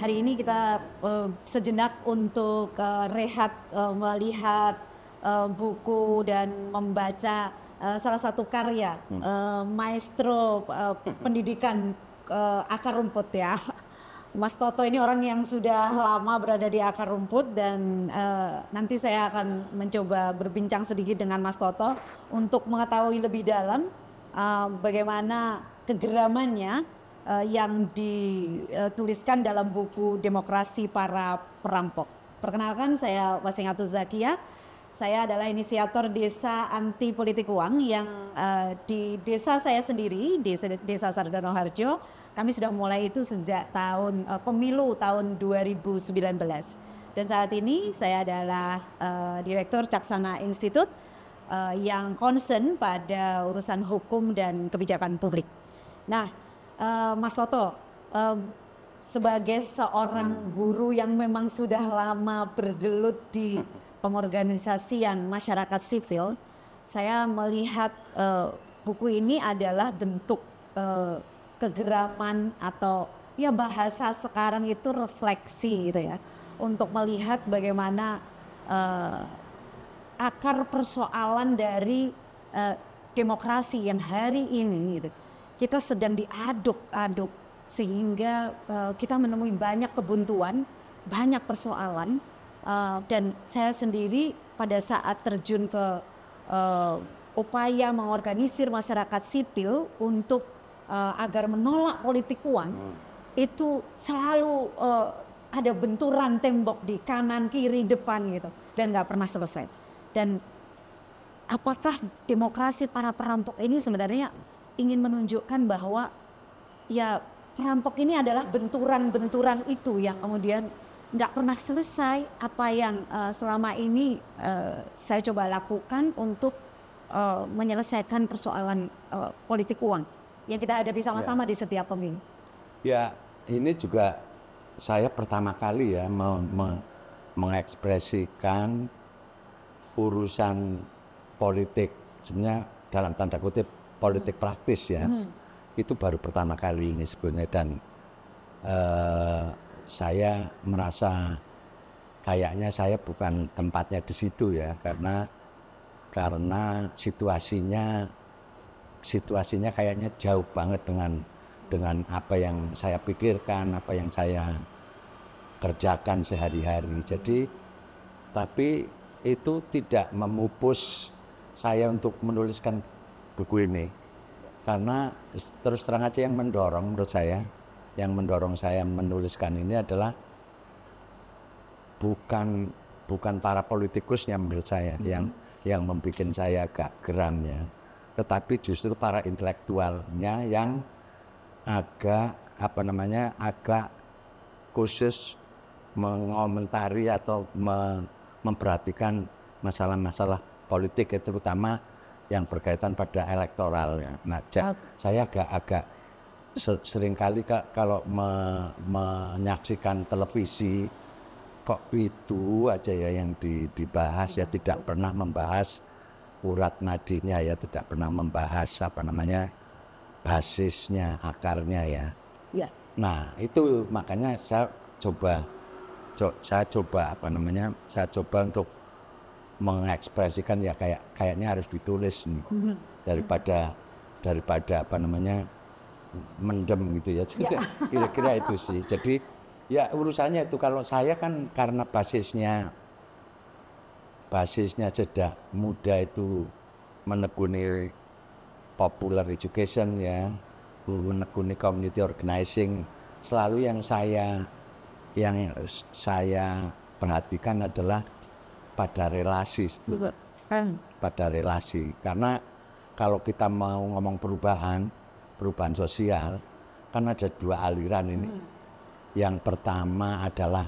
hari ini kita sejenak untuk rehat melihat buku dan membaca salah satu karya maestro pendidikan akar rumput ya. Mas Toto ini orang yang sudah lama berada di akar rumput dan nanti saya akan mencoba berbincang sedikit dengan Mas Toto untuk mengetahui lebih dalam bagaimana kegeramannya yang dituliskan dalam buku Demokrasi Para Perampok. Perkenalkan, saya Wasingatu Zakia. Saya adalah inisiator Desa Anti Politik Uang yang di desa saya sendiri, di Desa Sardono Harjo, kami sudah mulai itu sejak tahun pemilu tahun 2019. Dan saat ini saya adalah Direktur Caksana Institute yang concern pada urusan hukum dan kebijakan publik. Nah, Mas Toto, sebagai seorang guru yang memang sudah lama bergelut di pengorganisasian masyarakat sipil, saya melihat buku ini adalah bentuk kegeraman atau ya bahasa sekarang itu refleksi gitu ya, untuk melihat bagaimana akar persoalan dari demokrasi yang hari ini gitu, kita sedang diaduk-aduk sehingga kita menemui banyak kebuntuan, banyak persoalan. Dan saya sendiri pada saat terjun ke upaya mengorganisir masyarakat sipil untuk agar menolak politik uang, itu selalu ada benturan tembok di kanan, kiri, depan gitu, dan nggak pernah selesai. Dan apakah demokrasi para perampok ini sebenarnya ingin menunjukkan bahwa ya perampok ini adalah benturan-benturan itu yang kemudian nggak pernah selesai, apa yang selama ini saya coba lakukan untuk menyelesaikan persoalan politik uang yang kita hadapi sama-sama di setiap pemilu. Ya, ini juga saya pertama kali ya mengekspresikan urusan politik, sebenarnya dalam tanda kutip politik praktis ya. Itu baru pertama kali ini sebenarnya, dan saya merasa kayaknya saya bukan tempatnya di situ ya, karena situasinya kayaknya jauh banget dengan apa yang saya pikirkan, apa yang saya kerjakan sehari-hari. Jadi tapi itu tidak memupus saya untuk menuliskan buku ini, karena terus terang aja yang mendorong menurut saya, yang mendorong saya menuliskan ini adalah bukan para politikusnya menurut saya yang membuat saya agak geram ya, tetapi justru para intelektualnya yang agak agak khusus mengomentari atau memperhatikan masalah-masalah politik, terutama yang berkaitan pada elektoral ya. Nah, saya agak seringkali kalau menyaksikan televisi kok itu aja ya yang dibahas ya, tidak pernah membahas urat nadinya ya, tidak pernah membahas basisnya, akarnya ya. Nah itu makanya saya coba untuk mengekspresikan ya, kayaknya harus ditulis nih, daripada mendem gitu ya. Kira-kira itu sih. Jadi ya urusannya itu, kalau saya kan karena basisnya sejak muda itu menekuni popular education ya, menekuni community organizing, selalu yang saya perhatikan adalah pada relasi. Karena kalau kita mau ngomong perubahan sosial, kan ada dua aliran ini. Yang pertama adalah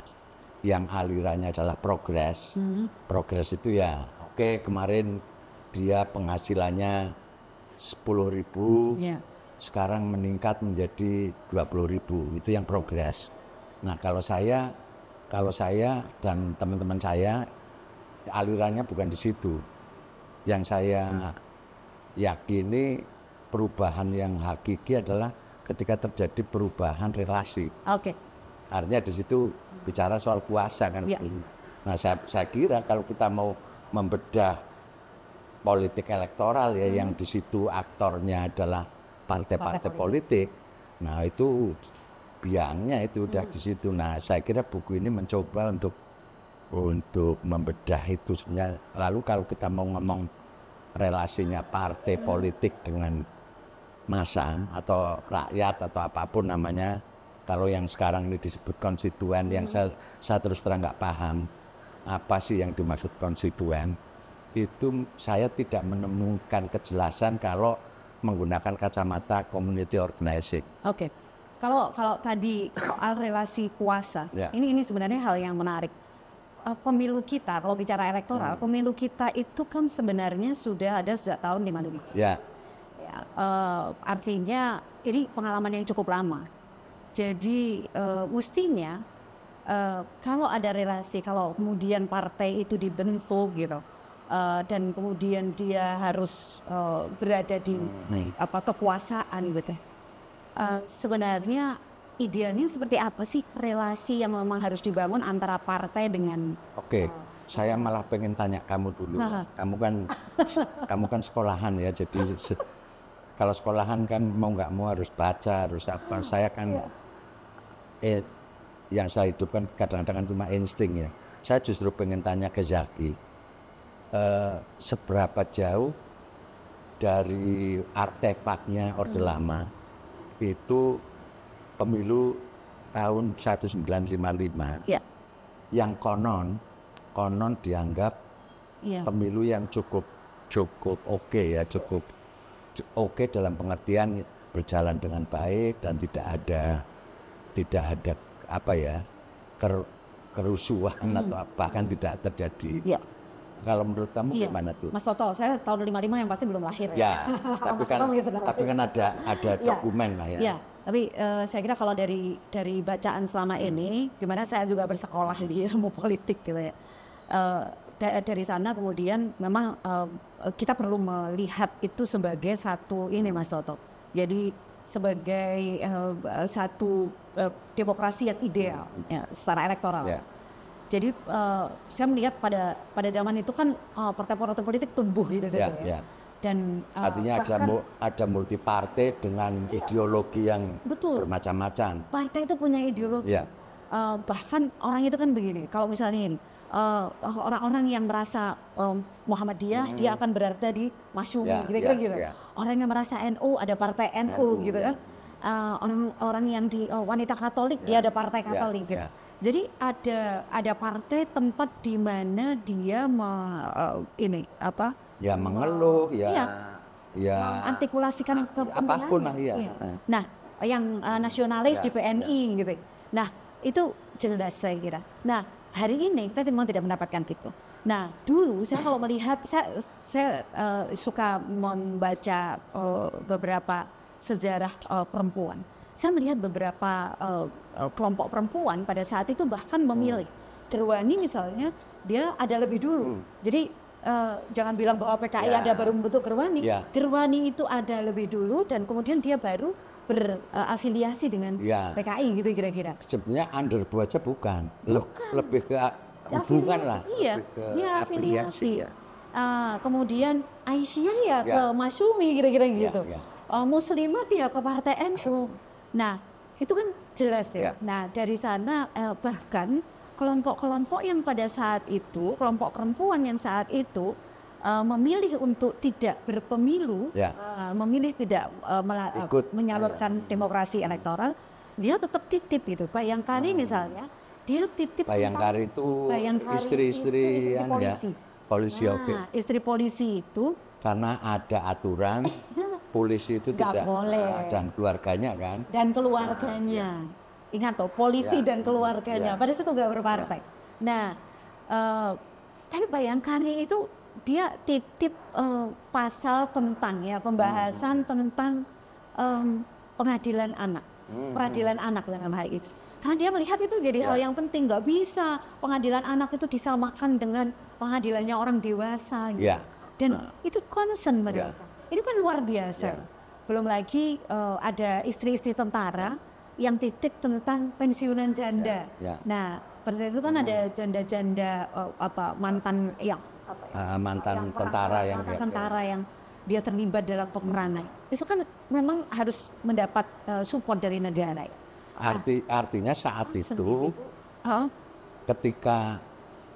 yang alirannya adalah progres. Progres itu ya, oke, kemarin dia penghasilannya 10.000, sekarang meningkat menjadi 20.000, itu yang progres. Nah, kalau saya dan teman-teman saya, alirannya bukan di situ. Yang saya yakini perubahan yang hakiki adalah ketika terjadi perubahan relasi. Artinya di situ bicara soal kuasa kan. Ya. Nah saya kira kalau kita mau membedah politik elektoral ya yang di situ aktornya adalah partai-partai politik. Nah itu biangnya itu udah di situ. Nah saya kira buku ini mencoba untuk membedah itu sebenarnya. Lalu kalau kita mau ngomong relasinya partai politik dengan massa atau rakyat atau apapun namanya, kalau yang sekarang ini disebut konstituen, yang saya terus terang nggak paham apa sih yang dimaksud konstituen. Itu saya tidak menemukan kejelasan kalau menggunakan kacamata community organizing. Oke. Kalau tadi soal relasi kuasa, ini sebenarnya hal yang menarik. Pemilu kita, kalau bicara elektoral, pemilu kita itu kan sebenarnya sudah ada sejak tahun 55. Ya. Artinya ini pengalaman yang cukup lama. Jadi mestinya kalau ada relasi, kalau kemudian partai itu dibentuk gitu, dan kemudian dia harus berada di kekuasaan gitu. Sebenarnya idealnya seperti apa sih relasi yang memang harus dibangun antara partai dengan? Oke, saya malah pengen tanya kamu dulu. Kamu kan sekolahan ya, jadi kalau sekolahan kan mau nggak mau harus baca, harus apa. Saya kan yang saya hidupkan kadang-kadang cuma insting ya. Saya justru pengen tanya ke Zaki, seberapa jauh dari artefaknya Orde Lama itu pemilu tahun 1955 yang konon dianggap pemilu yang cukup oke ya, cukup oke dalam pengertian berjalan dengan baik dan tidak ada apa ya kerusuhan atau bahkan tidak terjadi. Kalau menurut kamu gimana tuh? Mas Toto, saya tahun 55 yang pasti belum lahir ya. Tapi kan ada dokumen lah ya. Tapi saya kira kalau dari bacaan selama ini, gimana saya juga bersekolah di ilmu politik gitu ya. Dari sana kemudian memang kita perlu melihat itu sebagai satu ini Mas Toto. Jadi sebagai satu demokrasi yang ideal ya, secara elektoral. Jadi saya melihat pada zaman itu kan partai-partai politik tumbuh gitu saja ya. Dan artinya ada multi partai dengan ideologi yang bermacam-macam. Partai itu punya ideologi. Bahkan orang itu kan begini, kalau misalnya ini orang-orang yang merasa Muhammadiyah dia akan berada di Masyumi gitu. Orang yang merasa NU ada partai NU gitu kan. Orang yang di wanita Katolik dia ada partai Katolik gitu. Jadi ada partai tempat di mana dia mengeluh artikulasikan apapun lah Nah, yang nasionalis di PNI gitu. Nah, itu jelas saya kira. Nah, hari ini kita memang tidak mendapatkan itu. Nah, dulu saya kalau melihat saya suka membaca beberapa sejarah perempuan. Saya melihat beberapa kelompok perempuan pada saat itu bahkan memilih. Gerwani misalnya, dia ada lebih dulu. Jadi jangan bilang bahwa PKI ada baru membentuk Gerwani. Gerwani itu ada lebih dulu dan kemudian dia baru berafiliasi dengan PKI gitu kira-kira. Sebenarnya underbu aja bukan. Lebih ke hubungan lah. Iya, dia afiliasi. Kemudian Aisyah ya ke Masyumi kira-kira gitu. Muslimat ya ke Partai NU. Nah, itu kan jelas ya. Nah, dari sana bahkan kelompok-kelompok yang pada saat itu, kelompok perempuan yang saat itu memilih untuk tidak berpemilu, memilih tidak menyalurkan demokrasi elektoral, dia tetap titip gitu. Bayangkari misalnya, dia titip. Bayangkari itu istri-istri polisi. Istri polisi itu karena ada aturan polisi itu tidak boleh dan keluarganya kan. Dan keluarganya. Ingat toh, polisi dan keluarganya. Pada situ nggak berpartai. Nah, tapi Bayangkari itu dia titip pasal tentang pembahasan tentang pengadilan anak, peradilan anak dalam hal itu. Karena dia melihat itu jadi hal yang penting. Nggak bisa pengadilan anak itu disamakan dengan pengadilannya orang dewasa. Gitu. Dan itu concern mereka. Ini kan luar biasa. Belum lagi ada istri-istri tentara yang titik tentang pensiunan janda. Nah, pada saat itu kan ada janda-janda mantan yang mantan tentara yang dia terlibat dalam peperangan. Itu kan memang harus mendapat support dari negara. Artinya saat itu ketika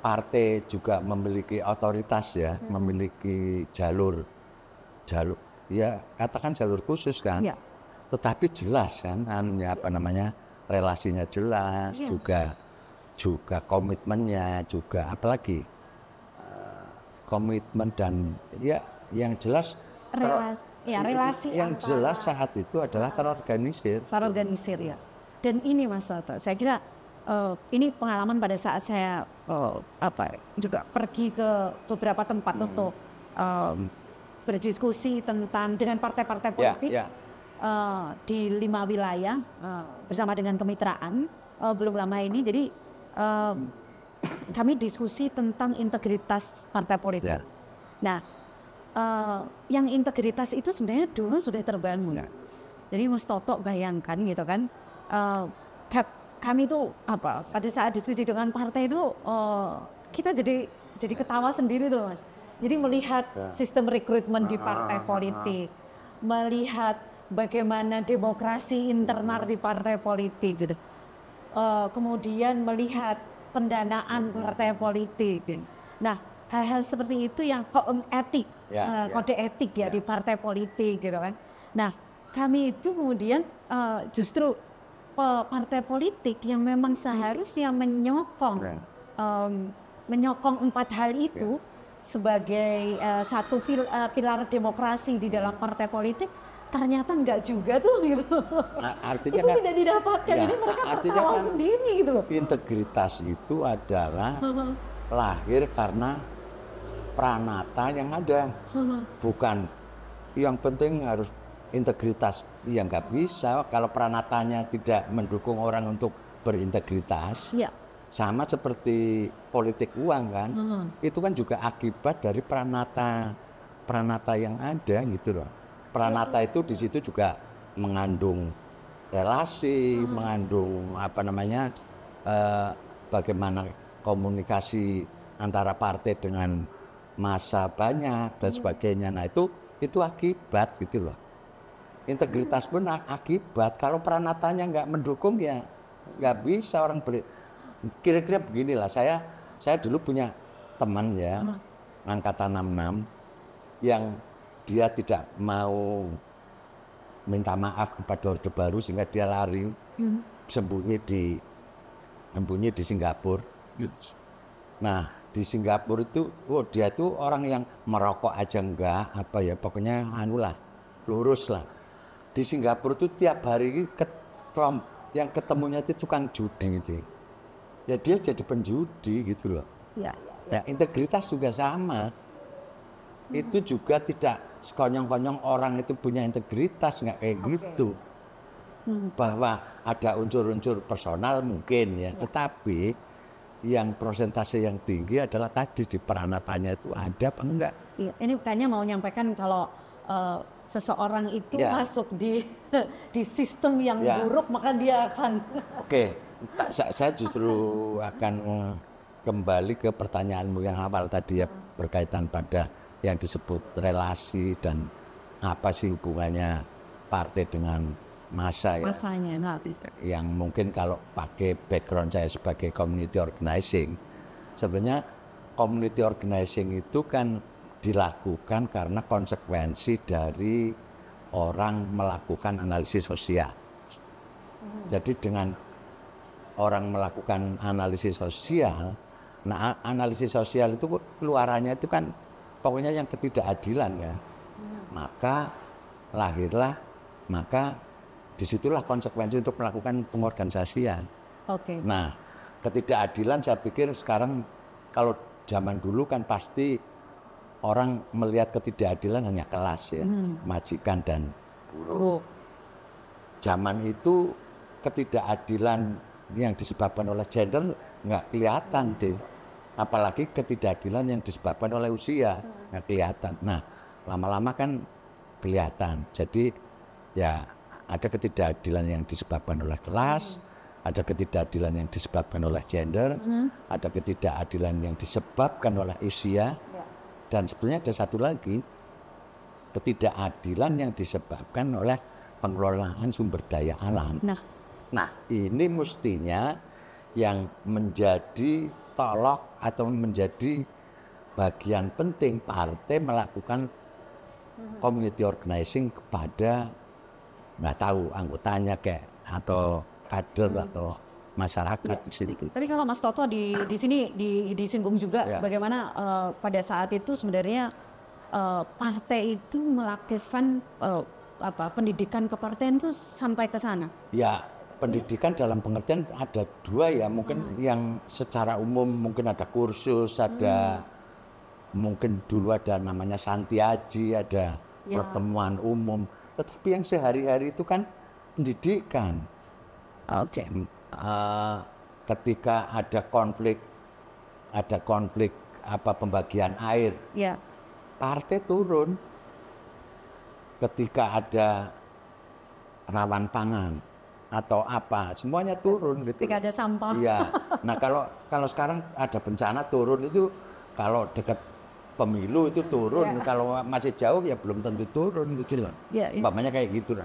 partai juga memiliki otoritas ya, memiliki jalur ya katakan jalur khusus kan. Tetapi jelas kan relasinya jelas, juga komitmennya, juga apalagi komitmen dan ya yang jelas relasi yang jelas saat itu adalah terorganisir ya. Dan ini Mas Toto, saya kira ini pengalaman pada saat saya juga pergi ke beberapa tempat untuk berdiskusi dengan partai-partai politik. Di 5 wilayah bersama dengan kemitraan belum lama ini, jadi kami diskusi tentang integritas partai politik. Nah, yang integritas itu sebenarnya dulu sudah terbangun. Jadi Mas Toto bayangkan gitu kan, kami tuh pada saat diskusi dengan partai itu kita jadi ketawa sendiri tuh Mas. Jadi melihat sistem rekrutmen di partai politik, melihat bagaimana demokrasi internal di partai politik gitu. Kemudian melihat pendanaan partai politik. Nah, hal-hal seperti itu yang kode etik di partai politik gitu kan. Nah, kami itu kemudian justru partai politik yang memang seharusnya menyokong 4 hal itu sebagai satu pilar demokrasi di dalam partai politik, ternyata enggak juga tuh gitu. Artinya itu kan, tidak didapatkan. Ini mereka tertawa sendiri gitu. Integritas itu adalah lahir karena pranata yang ada, bukan yang penting harus integritas. Ya nggak bisa kalau pranatanya tidak mendukung orang untuk berintegritas. Sama seperti politik uang kan, itu kan juga akibat dari pranata yang ada gitu loh. Pranata itu di situ juga mengandung relasi, mengandung bagaimana komunikasi antara partai dengan massa banyak dan sebagainya. Nah itu akibat gitu loh. Integritas pun akibat. Kalau pranatanya nggak mendukung ya nggak bisa orang kira-kira beginilah. Saya dulu punya teman ya, angkatan 66 yang dia tidak mau minta maaf kepada Orde Baru sehingga dia lari sembunyi di Singapura. Nah di Singapura itu dia itu orang yang merokok aja enggak pokoknya lurus lah. Di Singapura itu tiap hari yang ketemunya itu tukang judi gitu. Ya dia jadi penjudi gitu loh. Ya, integritas juga sama. Itu juga tidak sekonyong-konyong orang itu punya integritas, nggak kayak gitu. Bahwa ada unsur-unsur personal mungkin ya, tetapi yang persentase yang tinggi adalah tadi di peranatanya itu ada apa enggak. Iya, ini kayaknya mau nyampaikan kalau seseorang itu masuk di sistem yang buruk, maka dia akan saya justru akan kembali ke pertanyaanmu yang awal tadi ya, berkaitan pada yang disebut relasi dan apa sih hubungannya partai dengan massa ya. Massanya, yang mungkin kalau pakai background saya sebagai community organizing, sebenarnya community organizing itu kan dilakukan karena konsekuensi dari orang melakukan analisis sosial. Jadi dengan orang melakukan analisis sosial, nah analisis sosial itu keluarannya itu kan pokoknya yang ketidakadilan ya. Maka disitulah konsekuensi untuk melakukan pengorganisasian. Nah ketidakadilan saya pikir sekarang, kalau zaman dulu kan pasti orang melihat ketidakadilan hanya kelas ya, majikan dan buruh. Zaman itu ketidakadilan yang disebabkan oleh gender nggak kelihatan deh, apalagi ketidakadilan yang disebabkan oleh usia nggak kelihatan. Nah lama-lama kan kelihatan. Jadi ya ada ketidakadilan yang disebabkan oleh kelas, ada ketidakadilan yang disebabkan oleh gender, ada ketidakadilan yang disebabkan oleh usia, dan sebenarnya ada satu lagi, ketidakadilan yang disebabkan oleh pengelolaan sumber daya alam. Nah, ini mestinya yang menjadi tolok atau menjadi bagian penting partai melakukan community organizing kepada, nggak tahu anggotanya kayak atau kader atau masyarakat di situ. Tapi kalau Mas Toto di sini disinggung juga bagaimana pada saat itu sebenarnya partai itu melakukan pendidikan kepartaian itu sampai ke sana. Ya, pendidikan dalam pengertian ada dua ya, mungkin yang secara umum mungkin ada kursus, ada mungkin dulu ada namanya santiaji, ada pertemuan umum, tetapi yang sehari-hari itu kan pendidikan. Ketika ada konflik pembagian air, partai turun. Ketika ada rawan pangan atau apa, semuanya turun gitu. Ketika ada sampah. Iya. Nah, kalau sekarang ada bencana turun itu, kalau dekat pemilu itu turun, kalau masih jauh ya belum tentu turun gitu loh. Umpamanya kayak gitu.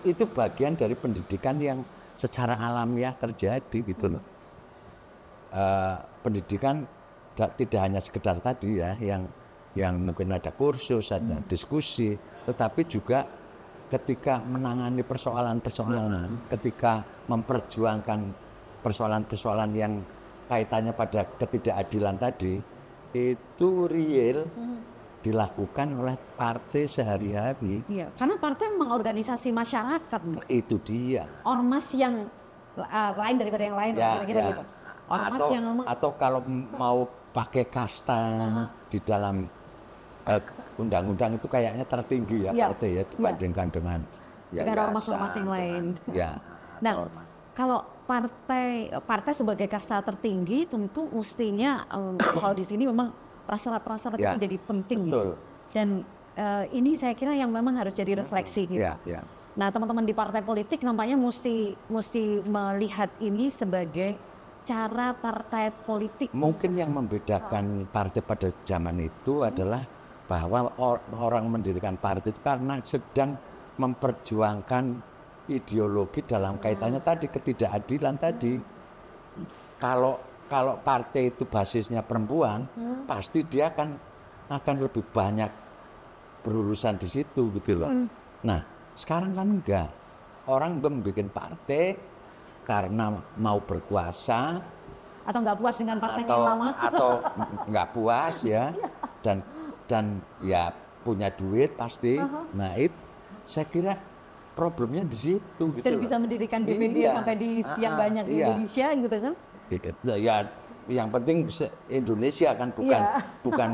Itu bagian dari pendidikan yang secara alamiah terjadi gitu loh. Pendidikan tidak hanya sekedar tadi ya, yang mungkin ada kursus, ada diskusi, tetapi juga ketika menangani persoalan-persoalan, ketika memperjuangkan persoalan-persoalan yang kaitannya pada ketidakadilan tadi, itu real dilakukan oleh partai sehari-hari. Iya, karena partai memang organisasi masyarakat. Itu dia. Ormas yang lain daripada yang lain, kira-kira gitu. Ormas atau kalau mau pakai kasta di dalam undang-undang itu kayaknya tertinggi ya partai ya dibandingkan dengan ormas-ormas yang lain. Nah, kalau partai sebagai kasta tertinggi tentu mestinya kalau di sini memang prasyarat-prasyarat itu jadi penting. Dan ini saya kira yang memang harus jadi refleksi gitu. Nah, teman-teman di partai politik nampaknya mesti melihat ini sebagai cara partai politik. Mungkin yang membedakan partai pada zaman itu adalah bahwa orang mendirikan partai itu karena sedang memperjuangkan ideologi dalam kaitannya tadi ketidakadilan tadi. Kalau partai itu basisnya perempuan, pasti dia akan lebih banyak berurusan di situ gitu loh. Nah, sekarang kan enggak. Orang membuat partai karena mau berkuasa atau nggak puas dengan partai yang lama atau nggak puas ya dan ya punya duit pasti. Nah, itu saya kira problemnya di situ gitu. Dan bisa mendirikan DPD sampai di sekian banyak di Indonesia gitu kan? Ya, yang penting Indonesia kan bukan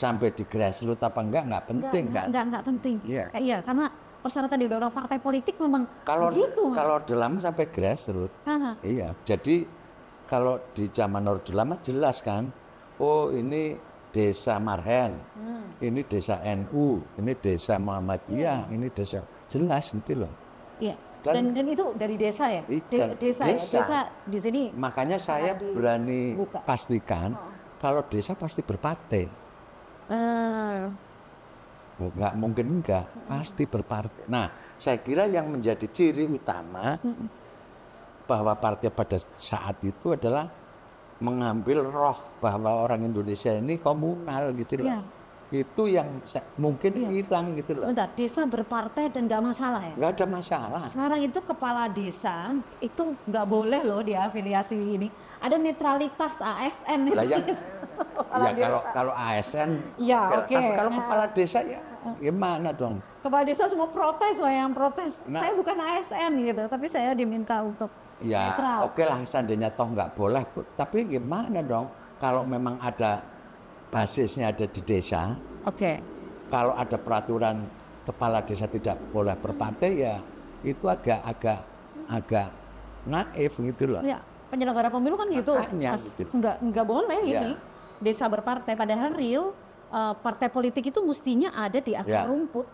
sampai di grassroots apa nggak penting kan? Nggak penting. Iya, karena persyaratan di undang-undang partai politik memang begitu, Mas. Kalau dalam sampai grassroots. Iya, jadi kalau di zaman Orde Lama jelas kan, oh ini desa Marhen, ini desa NU, ini desa Muhammadiyah, ini desa, jelas gitu loh. Iya. Dan itu dari desa ya? Desa di sini. Makanya saya berani pastikan kalau desa pasti berpartai. Nggak mungkin enggak, pasti berpartai. Nah, saya kira yang menjadi ciri utama bahwa partai pada saat itu adalah mengambil roh bahwa orang Indonesia ini komunal gitu loh. Itu yang mungkin hilang gitu loh. Sebentar, desa berpartai dan nggak masalah ya? Nggak ada masalah. Sekarang itu kepala desa itu nggak boleh loh diafiliasi ini. Ada netralitas ASN. Kalau ASN, kalau kepala desa ya gimana dong? Kepala desa semua protes, yang protes. Saya bukan ASN gitu, tapi saya diminta untuk netral. Oke lah, seandainya toh nggak boleh, tapi gimana dong? Kalau memang ada basisnya ada di desa. Kalau ada peraturan kepala desa tidak boleh berpartai ya itu agak naif gitu loh. Ya, penyelenggara pemilu kan gitu. Nggak boleh ini desa berpartai. Padahal real partai politik itu mestinya ada di akar rumput.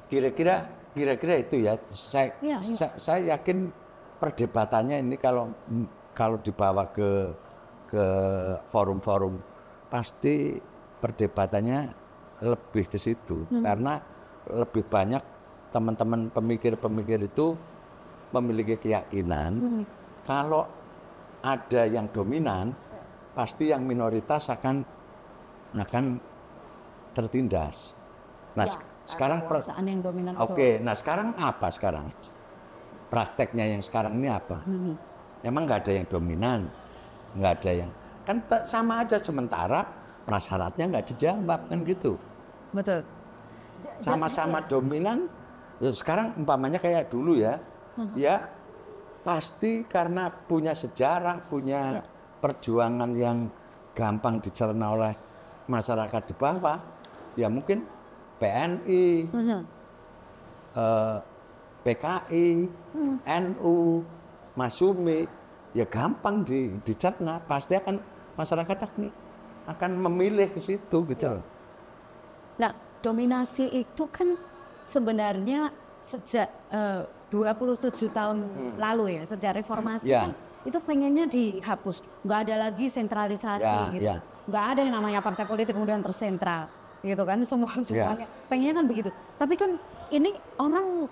Kira-kira kira-kira itu ya. Iya, iya. Saya yakin perdebatannya ini kalau dibawa ke forum-forum pasti perdebatannya lebih ke situ karena lebih banyak teman-teman pemikir-pemikir itu memiliki keyakinan kalau ada yang dominan pasti yang minoritas akan tertindas. Nah, Ya, sekarang kekuasaan yang dominan itu. Oke, nah sekarang apa sekarang? Prakteknya yang sekarang ini apa? Emang nggak ada yang dominan, nggak ada yang kan sama aja sementara prasyaratnya nggak dijawab kan gitu. Betul. Sama-sama dominan. Ya sekarang umpamanya kayak dulu ya, ya pasti karena punya sejarah, punya perjuangan yang gampang dicerna oleh masyarakat di bawah, ya mungkin PNI, PKI, NU, Masumi, ya gampang dicerna, pasti akan masyarakat akan memilih ke situ gitu. Nah, dominasi itu kan sebenarnya sejak 27 tahun lalu ya, sejak reformasi kan itu pengennya dihapus, nggak ada lagi sentralisasi gitu, nggak ada yang namanya partai politik kemudian tersentral gitu kan, semuanya pengennya kan begitu. Tapi kan ini orang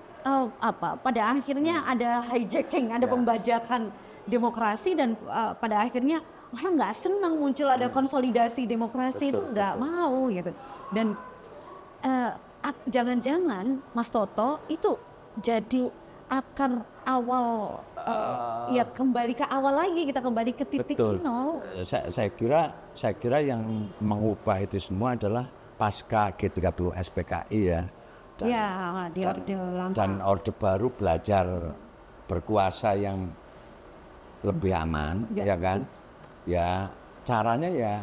pada akhirnya ada hijacking, ada pembajakan demokrasi dan pada akhirnya orang nggak senang muncul ada konsolidasi demokrasi itu nggak mau gitu. Dan jangan-jangan Mas Toto itu jadi akar awal ya kembali ke awal lagi, kita kembali ke titik nol. Saya kira yang mengubah itu semua adalah pasca G30 SPKI ya. Dan Orde Baru belajar berkuasa yang lebih aman, ya kan? Ya caranya ya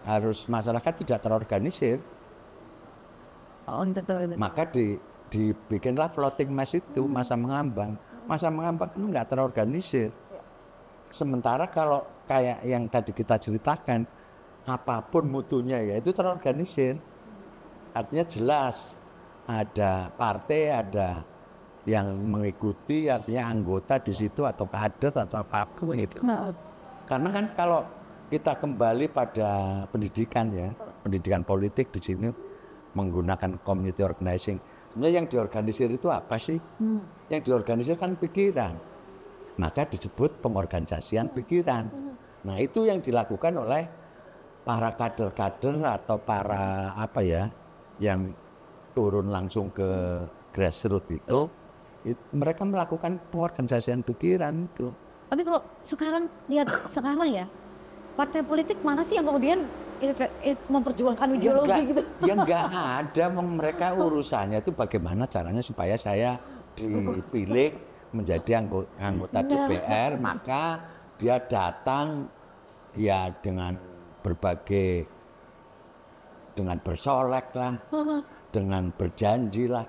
harus masyarakat tidak terorganisir. Maka dibikinlah floating mass itu, masa mengambang. Masa mengambang itu nggak terorganisir. Sementara kalau kayak yang tadi kita ceritakan, apapun mutunya ya itu terorganisir. Artinya jelas ada partai, ada yang mengikuti, artinya anggota di situ atau kader atau apapun itu. Karena kan kalau kita kembali pada pendidikan ya, pendidikan politik di sini menggunakan community organizing. Sebenarnya yang diorganisir itu apa sih? Yang diorganisir kan pikiran. Maka disebut pengorganisasian pikiran. Nah itu yang dilakukan oleh para kader-kader atau para yang turun langsung ke grassroots itu, mereka melakukan pengorganisasian pikiran itu. Tapi kalau sekarang lihat sekarang ya, partai politik mana sih yang kemudian memperjuangkan ideologi gitu? Ya nggak ada, mereka urusannya itu bagaimana caranya supaya saya dipilih menjadi anggota DPR, maka dia datang ya dengan berbagai, dengan bersolek lah, dengan berjanji lah,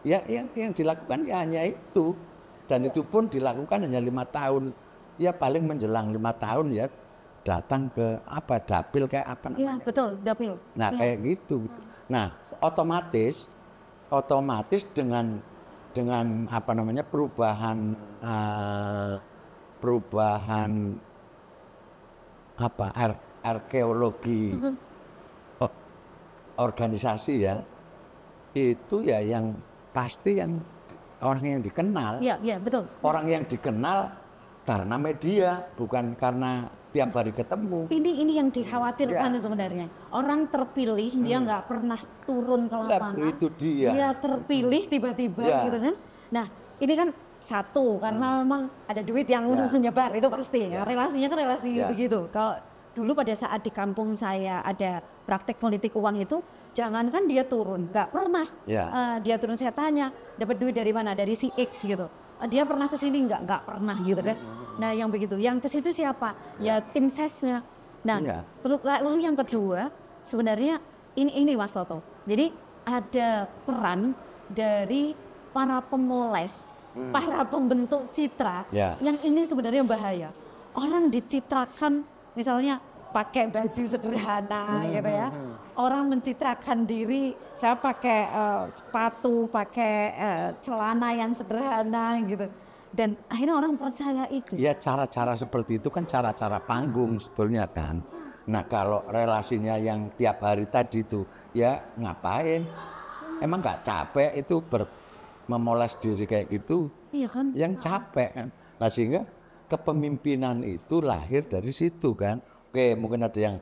ya yang dilakukan ya hanya itu, dan itu pun dilakukan hanya 5 tahun, ya paling menjelang 5 tahun ya datang ke dapil kayak apa namanya? Iya betul, dapil. Nah kayak gitu. Nah otomatis dengan perubahan arkeologi organisasi ya, itu ya yang pasti yang orang yang dikenal. Iya betul. Orang yang dikenal karena media, bukan karena tiap hari ketemu. Ini yang dikhawatirkan sebenarnya. Orang terpilih dia nggak pernah turun ke lapangan. Itu dia. Dia terpilih tiba-tiba gitu kan. Nah ini kan satu karena memang ada duit yang menyebar itu pasti. Relasinya kan relasi begitu. Kalau dulu pada saat di kampung saya ada praktek politik uang itu, jangankan dia turun, nggak pernah. Dia turun, saya tanya dapat duit dari mana, dari si X gitu. Dia pernah ke sini nggak pernah gitu kan. Nah yang begitu, yang ke situ siapa? Ya tim sesnya. Nah lalu yang kedua sebenarnya ini Mas Toto. Jadi ada peran dari para pemoles, para pembentuk citra yang ini sebenarnya bahaya. Orang dicitrakan misalnya pakai baju sederhana gitu ya. Orang mencitrakan diri, saya pakai sepatu, pakai celana yang sederhana gitu. Dan akhirnya orang percaya itu. Ya cara-cara seperti itu kan cara-cara panggung sebetulnya kan. Nah kalau relasinya yang tiap hari tadi itu, ya ngapain? Emang nggak capek itu memoles diri kayak gitu? Iya kan? Yang capek kan. Nah sehingga kepemimpinan itu lahir dari situ kan. Oke, mungkin ada yang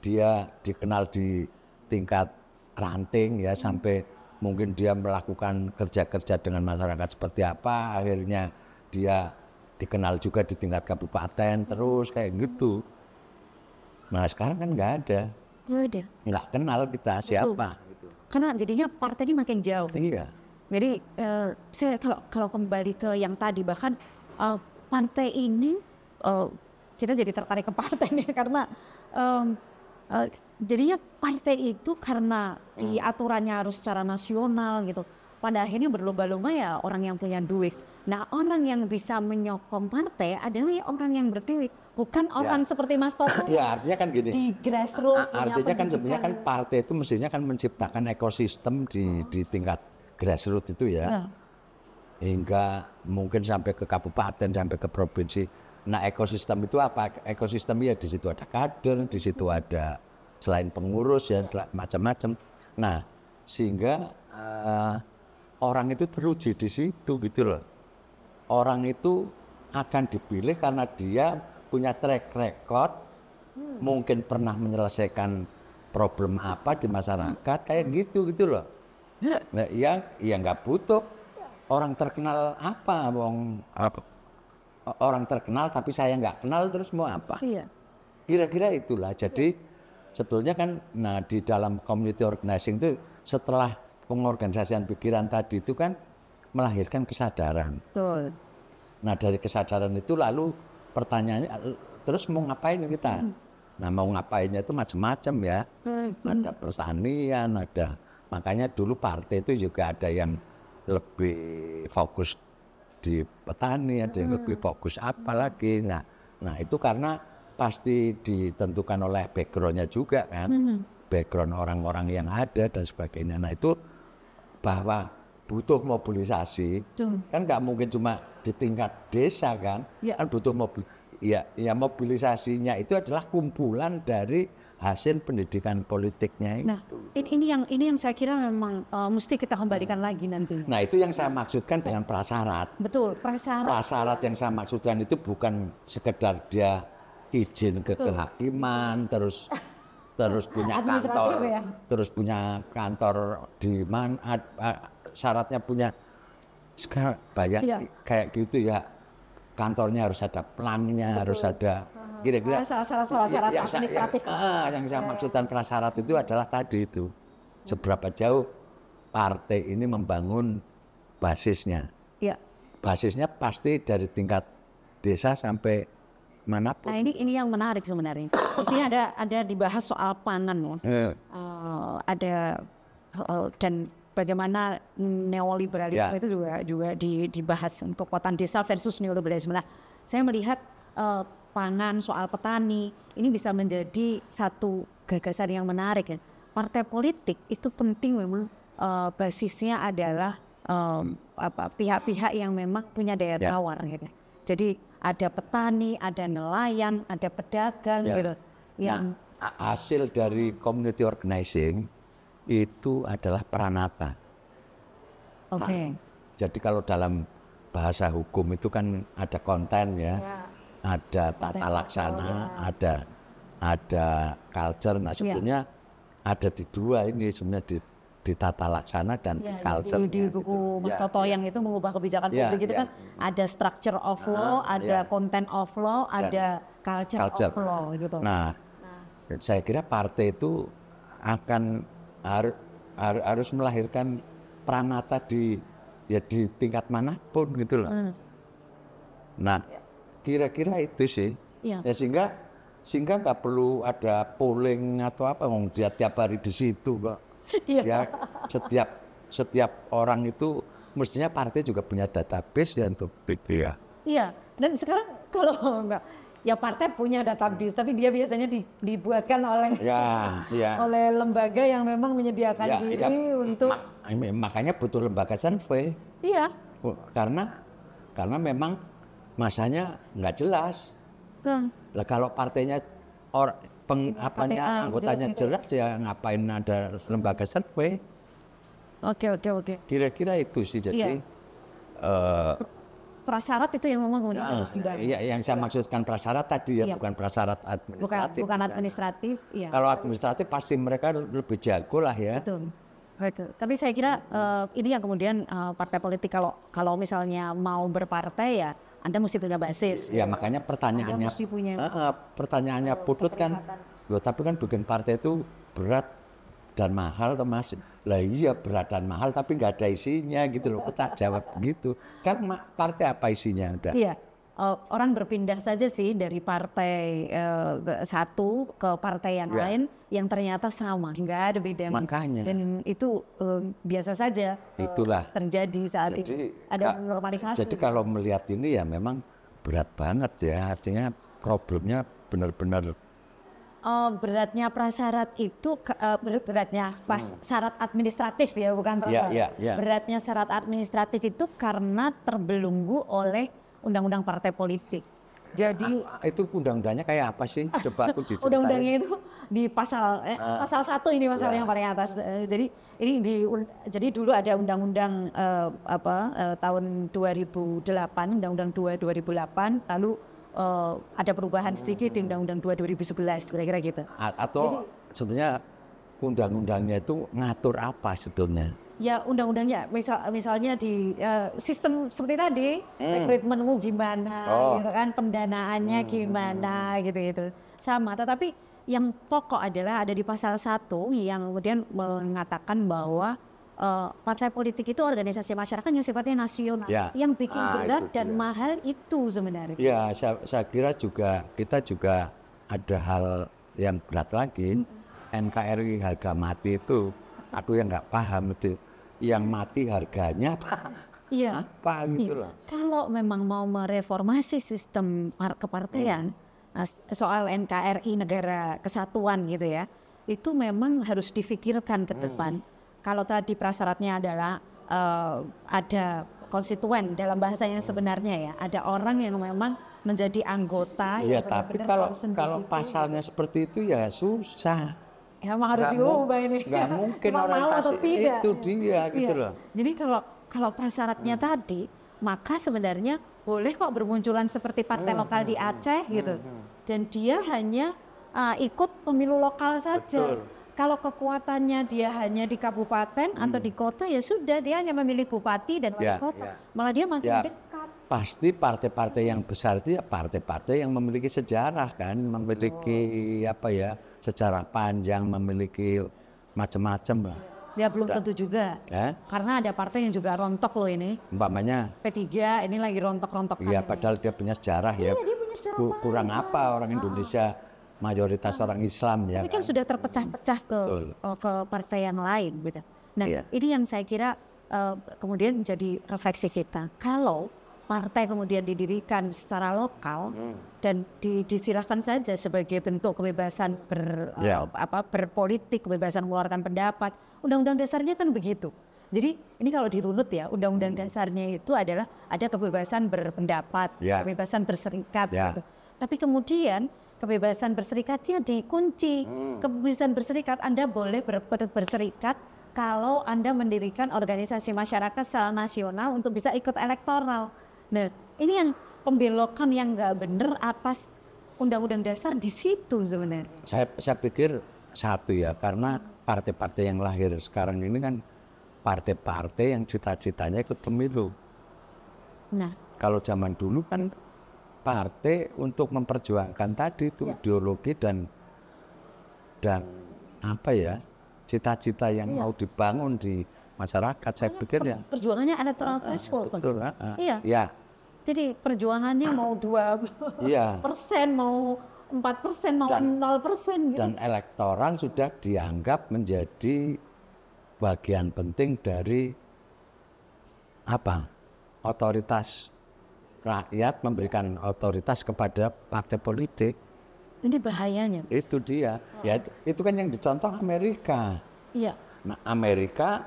dia dikenal di tingkat ranting ya, sampai mungkin dia melakukan kerja-kerja dengan masyarakat seperti apa, akhirnya dia dikenal juga di tingkat kabupaten terus kayak gitu. Nah sekarang kan nggak ada. Nggak ada. Nggak kenal kita siapa. Betul. Karena jadinya partai ini makin jauh. Iya. Jadi saya kalau kembali ke yang tadi, bahkan partai ini kita jadi tertarik ke partai nih karena jadinya partai itu karena di aturannya harus secara nasional gitu. Pada akhirnya berlomba-lomba ya orang yang punya duit. Nah orang yang bisa menyokong partai adalah orang yang berduit, bukan orang seperti Mas Toto. Ya artinya kan gini. Di grassroots. Artinya kan sebenarnya kan partai itu mestinya kan menciptakan ekosistem di tingkat grassroots itu ya. Hingga mungkin sampai ke kabupaten, sampai ke provinsi. Nah ekosistem itu apa? Ekosistem ya di situ ada kader, di situ ada selain pengurus ya macam-macam. Nah sehingga orang itu teruji di situ gitu loh. Orang itu akan dipilih karena dia punya track record, mungkin pernah menyelesaikan problem apa di masyarakat kayak gitu loh. Nah, ya nggak butuh orang terkenal apa, orang terkenal tapi saya nggak kenal terus mau apa? Iya. Kira-kira itulah. Jadi sebetulnya kan, nah di dalam community organizing itu setelah pengorganisasian pikiran tadi itu kan melahirkan kesadaran. Betul. Nah dari kesadaran itu lalu pertanyaannya terus mau ngapain kita? Nah mau ngapainnya itu macam-macam ya. Ada pertanian, ada. Makanya dulu partai itu juga ada yang lebih fokus di petani, ada yang lebih fokus apa lagi. Nah itu karena pasti ditentukan oleh backgroundnya juga kan, background orang-orang yang ada dan sebagainya. Nah itu bahwa butuh mobilisasi, kan nggak mungkin cuma di tingkat desa kan, kan butuh mobilisasinya itu adalah kumpulan dari hasil pendidikan politiknya itu. Nah, ini yang saya kira memang mesti kita kembalikan lagi nanti. Nah, itu yang saya maksudkan dengan prasyarat. Betul, prasyarat. Prasyarat yang saya maksudkan itu bukan sekedar dia izin ke kehakiman, terus punya kantor, ya? Terus punya kantor di mana, syaratnya punya sekarang banyak kayak gitu ya, kantornya harus ada plannya, harus ada kira-kira syarat administratif. Yang saya maksudkan prasyarat itu adalah tadi itu, seberapa jauh partai ini membangun basisnya. Ya. Basisnya pasti dari tingkat desa sampai manapun. Nah ini yang menarik sebenarnya. Di sini ada dibahas soal pangan ya. Ada dan bagaimana neoliberalisme itu juga dibahas, kekuatan desa versus neoliberalisme. Nah, saya melihat pangan, soal petani ini bisa menjadi satu gagasan yang menarik ya. Partai politik itu penting memang basisnya adalah pihak-pihak yang memang punya daya tawar gitu. Jadi ada petani, ada nelayan, ada pedagang gitu. Yang hasil dari community organizing itu adalah peranata. Oke. Jadi kalau dalam bahasa hukum itu kan ada konten ya, ada tata laksana, ada culture. Nah sebetulnya ada di dua ini sebenarnya di tata laksana dan culture. Di buku Mas Toto yang itu mengubah kebijakan publik itu kan ada structure of law, ada content of law, ada culture of law gitu. Nah, saya kira partai itu akan harus melahirkan pranata di tingkat manapun gitu loh. Nah, kira-kira itu sih. Ya sehingga nggak perlu ada polling atau apa, dia tiap hari di situ kok. Ya setiap orang itu mestinya partai juga punya database ya untuk itu ya. Iya, dan sekarang kalau ya partai punya database, tapi dia biasanya dibuatkan oleh oleh lembaga yang memang menyediakan diri untuk. Makanya butuh lembaga survei. Iya. Karena memang masanya nggak jelas. Lah kalau partainya anggotanya jelas ya ngapain ada lembaga survei? Oke. Kira-kira itu sih jadi. Prasyarat itu yang memang harus dibangun. Iya, yang saya maksudkan prasyarat tadi ya, bukan prasyarat administratif. Bukan administratif, iya. Kalau administratif pasti mereka lebih jago lah ya. Betul. Tapi saya kira ini yang kemudian partai politik kalau misalnya mau berpartai ya Anda mesti punya basis. Ya makanya pertanyaannya pertanyaannya Putut kan, loh tapi kan bikin partai itu berat dan mahal toh Mas. Lah iya berat dan mahal tapi nggak ada isinya gitu loh. Kita jawab gitu. Kan partai apa isinya udah? Iya. Orang berpindah saja sih dari partai satu ke partai yang lain yang ternyata sama, nggak ada beda. Makanya. Dan itu biasa saja. Itulah terjadi saat ini. Ada normalisasi. Jadi kalau melihat ini ya memang berat banget ya. Artinya problemnya benar-benar. Beratnya prasyarat itu beratnya syarat administratif ya, bukan prasyarat. Beratnya syarat administratif itu karena terbelenggu oleh undang-undang partai politik. Jadi itu undang-undangnya kayak apa sih? Coba aku diceritain. Undang-undangnya itu di pasal 1 ini pasal yang paling atas. Jadi ini jadi dulu ada undang-undang tahun 2008, undang-undang 2 2008, lalu ada perubahan sedikit di Undang-Undang 2 2011 kira-kira gitu. Atau sebenarnya undang-undangnya itu ngatur apa sebetulnya? Ya undang-undangnya misalnya di sistem seperti tadi rekrutmenmu gimana, gitu kan, pendanaannya gimana gitu sama. Tetapi yang pokok adalah ada di pasal 1 yang kemudian mengatakan bahwa partai politik itu organisasi masyarakat yang sifatnya nasional, yang bikin berat dan mahal itu sebenarnya. Ya, saya kira kita juga ada hal yang berat lagi. NKRI harga mati itu, aku yang nggak paham itu, yang mati harganya apa gitu loh. Kalau memang mau mereformasi sistem kepartaian, soal NKRI negara kesatuan gitu ya, itu memang harus difikirkan ke depan. Kalau tadi prasyaratnya adalah ada konstituen dalam bahasa yang sebenarnya ya, ada orang yang memang menjadi anggota. Iya, tapi kalau pasalnya seperti itu ya susah. Ya memang harus diubah ini. Nggak mungkin orang atau tidak. Itu dia gitu loh. Jadi kalau prasyaratnya tadi, maka sebenarnya boleh kok bermunculan seperti partai lokal di Aceh gitu. Dan dia hanya ikut pemilu lokal saja. Betul. Kalau kekuatannya dia hanya di kabupaten atau di kota, ya sudah dia hanya memilih bupati dan wali kota. Malah dia makin dekat. Pasti partai-partai yang besar itu ya partai-partai yang memiliki sejarah kan, memiliki sejarah panjang, memiliki macam-macam lah. Ya belum tentu juga. Karena ada partai yang juga rontok loh ini. Umpamanya P3 ini lagi rontok-rontok. Iya, padahal dia punya sejarah ya. Dia punya sejarah kurang apa orang Indonesia mayoritas orang Islam ya. Tapi kan sudah terpecah-pecah ke partai yang lain gitu. Nah, ini yang saya kira kemudian menjadi refleksi kita. Kalau partai kemudian didirikan secara lokal dan disilahkan saja sebagai bentuk kebebasan berpolitik, kebebasan mengeluarkan pendapat. Undang-undang dasarnya kan begitu. Jadi ini kalau dirunut ya, undang-undang dasarnya itu adalah ada kebebasan berpendapat, kebebasan berserikat gitu. Tapi kemudian kebebasan berserikatnya dikunci. Kebebasan berserikat, Anda boleh berserikat kalau Anda mendirikan organisasi masyarakat secara nasional untuk bisa ikut elektoral. Nah, ini yang pembelokan yang nggak benar atas undang-undang dasar di situ sebenarnya. Saya pikir satu ya, karena partai-partai yang lahir sekarang ini kan partai-partai yang cita-citanya ikut pemilu. Nah, kalau zaman dulu kan partai untuk memperjuangkan tadi itu ideologi dan cita-cita yang mau dibangun di masyarakat. Saya pikir ya perjuangannya electoral threshold. Betul. Iya. Jadi perjuangannya mau 2%, mau 4%, mau 0% gitu. Dan elektoral sudah dianggap menjadi bagian penting dari otoritas rakyat memberikan otoritas kepada partai politik. Ini bahayanya. Itu dia. Ya itu kan yang dicontoh Amerika. Iya. Nah, Amerika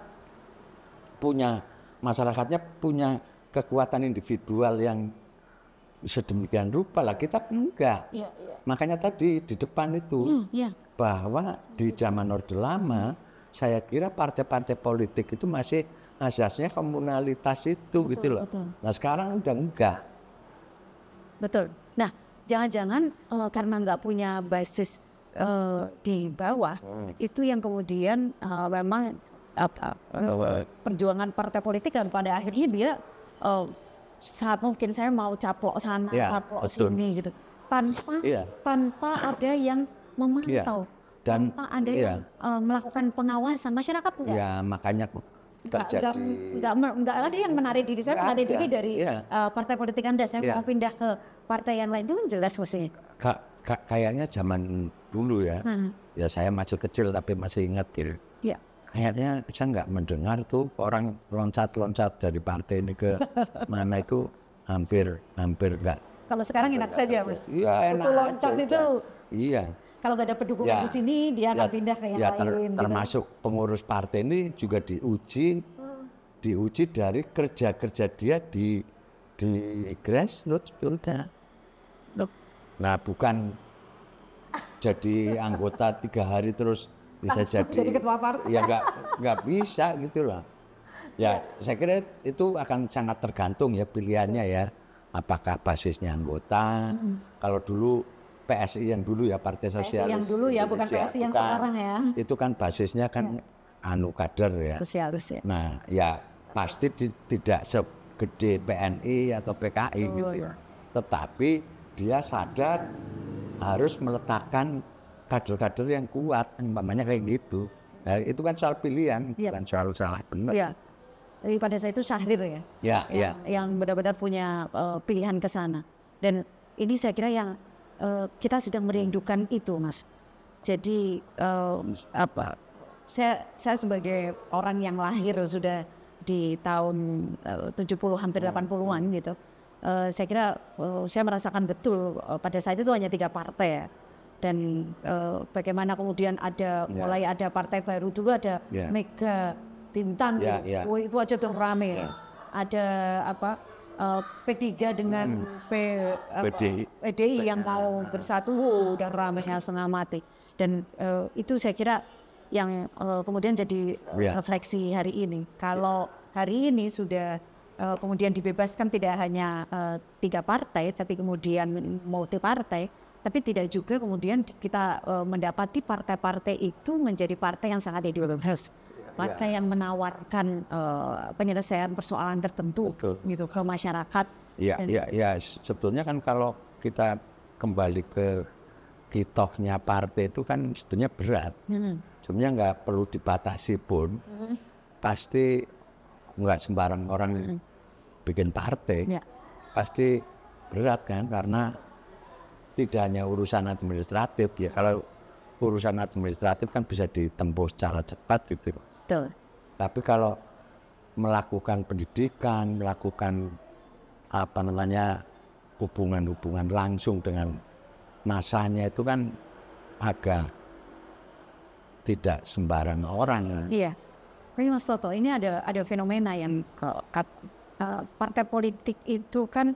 punya masyarakatnya punya kekuatan individual yang sedemikian rupa lah, kita enggak. Iya, iya. Makanya tadi di depan itu Iya. bahwa di zaman Orde Lama saya kira partai-partai politik itu masih asasnya komunalitas itu, Betul, gitu loh. betul. Nah sekarang udah enggak. Betul. Nah, jangan-jangan karena nggak punya basis di bawah, itu yang kemudian memang perjuangan partai politik dan pada akhirnya dia saat mungkin saya mau caplok sana, Ya, caplok betul. sini gitu, tanpa ada yang memantau, Dan tanpa ada yang melakukan pengawasan masyarakat enggak. ya makanya terjadi. Enggak ada yang menarik diri saya, Nggak menarik ada. diri dari partai politik Anda. Saya Iya. mau pindah ke partai yang lain, itu kan jelas mestinya. Kayaknya zaman dulu ya, ya saya masih kecil tapi masih ingat gitu. Iya. Kayaknya saya nggak mendengar tuh orang loncat-loncat dari partai ini ke mana itu hampir nggak. Kalau sekarang enak saja, Mas. Iya enak. Waktu loncat aja, itu, udah. Iya. kalau nggak ada pendukungan Ya, di sini, dia akan pindah ke yang lain. termasuk pengurus partai ini juga diuji dari kerja-kerja dia di grassroots sudah. Nah bukan jadi anggota 3 hari terus bisa jadi ketua partai. ya nggak bisa gitu loh. Ya saya kira itu akan sangat tergantung ya pilihannya ya, apakah basisnya anggota. Kalau dulu PSI yang dulu ya Partai Sosialis yang dulu ya, bukan Indonesia, PSI yang bukan. sekarang ya. Itu kan basisnya kan anu kader ya. Sosialis ya. Nah ya pasti tidak segede PNI atau PKI gitu ya. Tetapi dia sadar harus meletakkan kader-kader yang kuat, umpamanya kayak gitu. Nah, itu kan soal pilihan, bukan soal salah benar. Iya. Jadi pada saat itu Syahrir ya. Yang benar-benar punya pilihan ke sana. Dan ini saya kira yang kita sedang merindukan itu, Mas. Jadi saya sebagai orang yang lahir sudah di tahun 70 hampir 80-an gitu. Saya kira saya merasakan betul pada saat itu hanya 3 partai ya. Dan bagaimana kemudian mulai ada partai baru dulu, ada Mega, Bintang, itu aja udah rame. Ada P3 dengan PDI yang mau bersatu, udah ramenya setengah mati. Dan itu saya kira yang kemudian jadi refleksi hari ini. Kalau hari ini sudah kemudian dibebaskan tidak hanya 3 partai, tapi kemudian multi partai, tapi tidak juga kemudian kita mendapati partai-partai itu menjadi partai yang sangat ideologis, partai yang menawarkan penyelesaian persoalan tertentu gitu ke masyarakat. Ya, sebetulnya kan kalau kita kembali ke kitohnya partai itu kan sebetulnya berat. Sebenarnya nggak perlu dibatasi pun, pasti nggak sembarang orang bikin partai, pasti berat kan, karena tidak hanya urusan administratif ya. Kalau urusan administratif kan bisa ditempuh secara cepat gitu. Betul. Tapi kalau melakukan pendidikan, melakukan hubungan-hubungan langsung dengan masanya itu kan agak tidak sembarang orang. Iya. Tapi Mas Toto, ini ada fenomena yang partai politik itu kan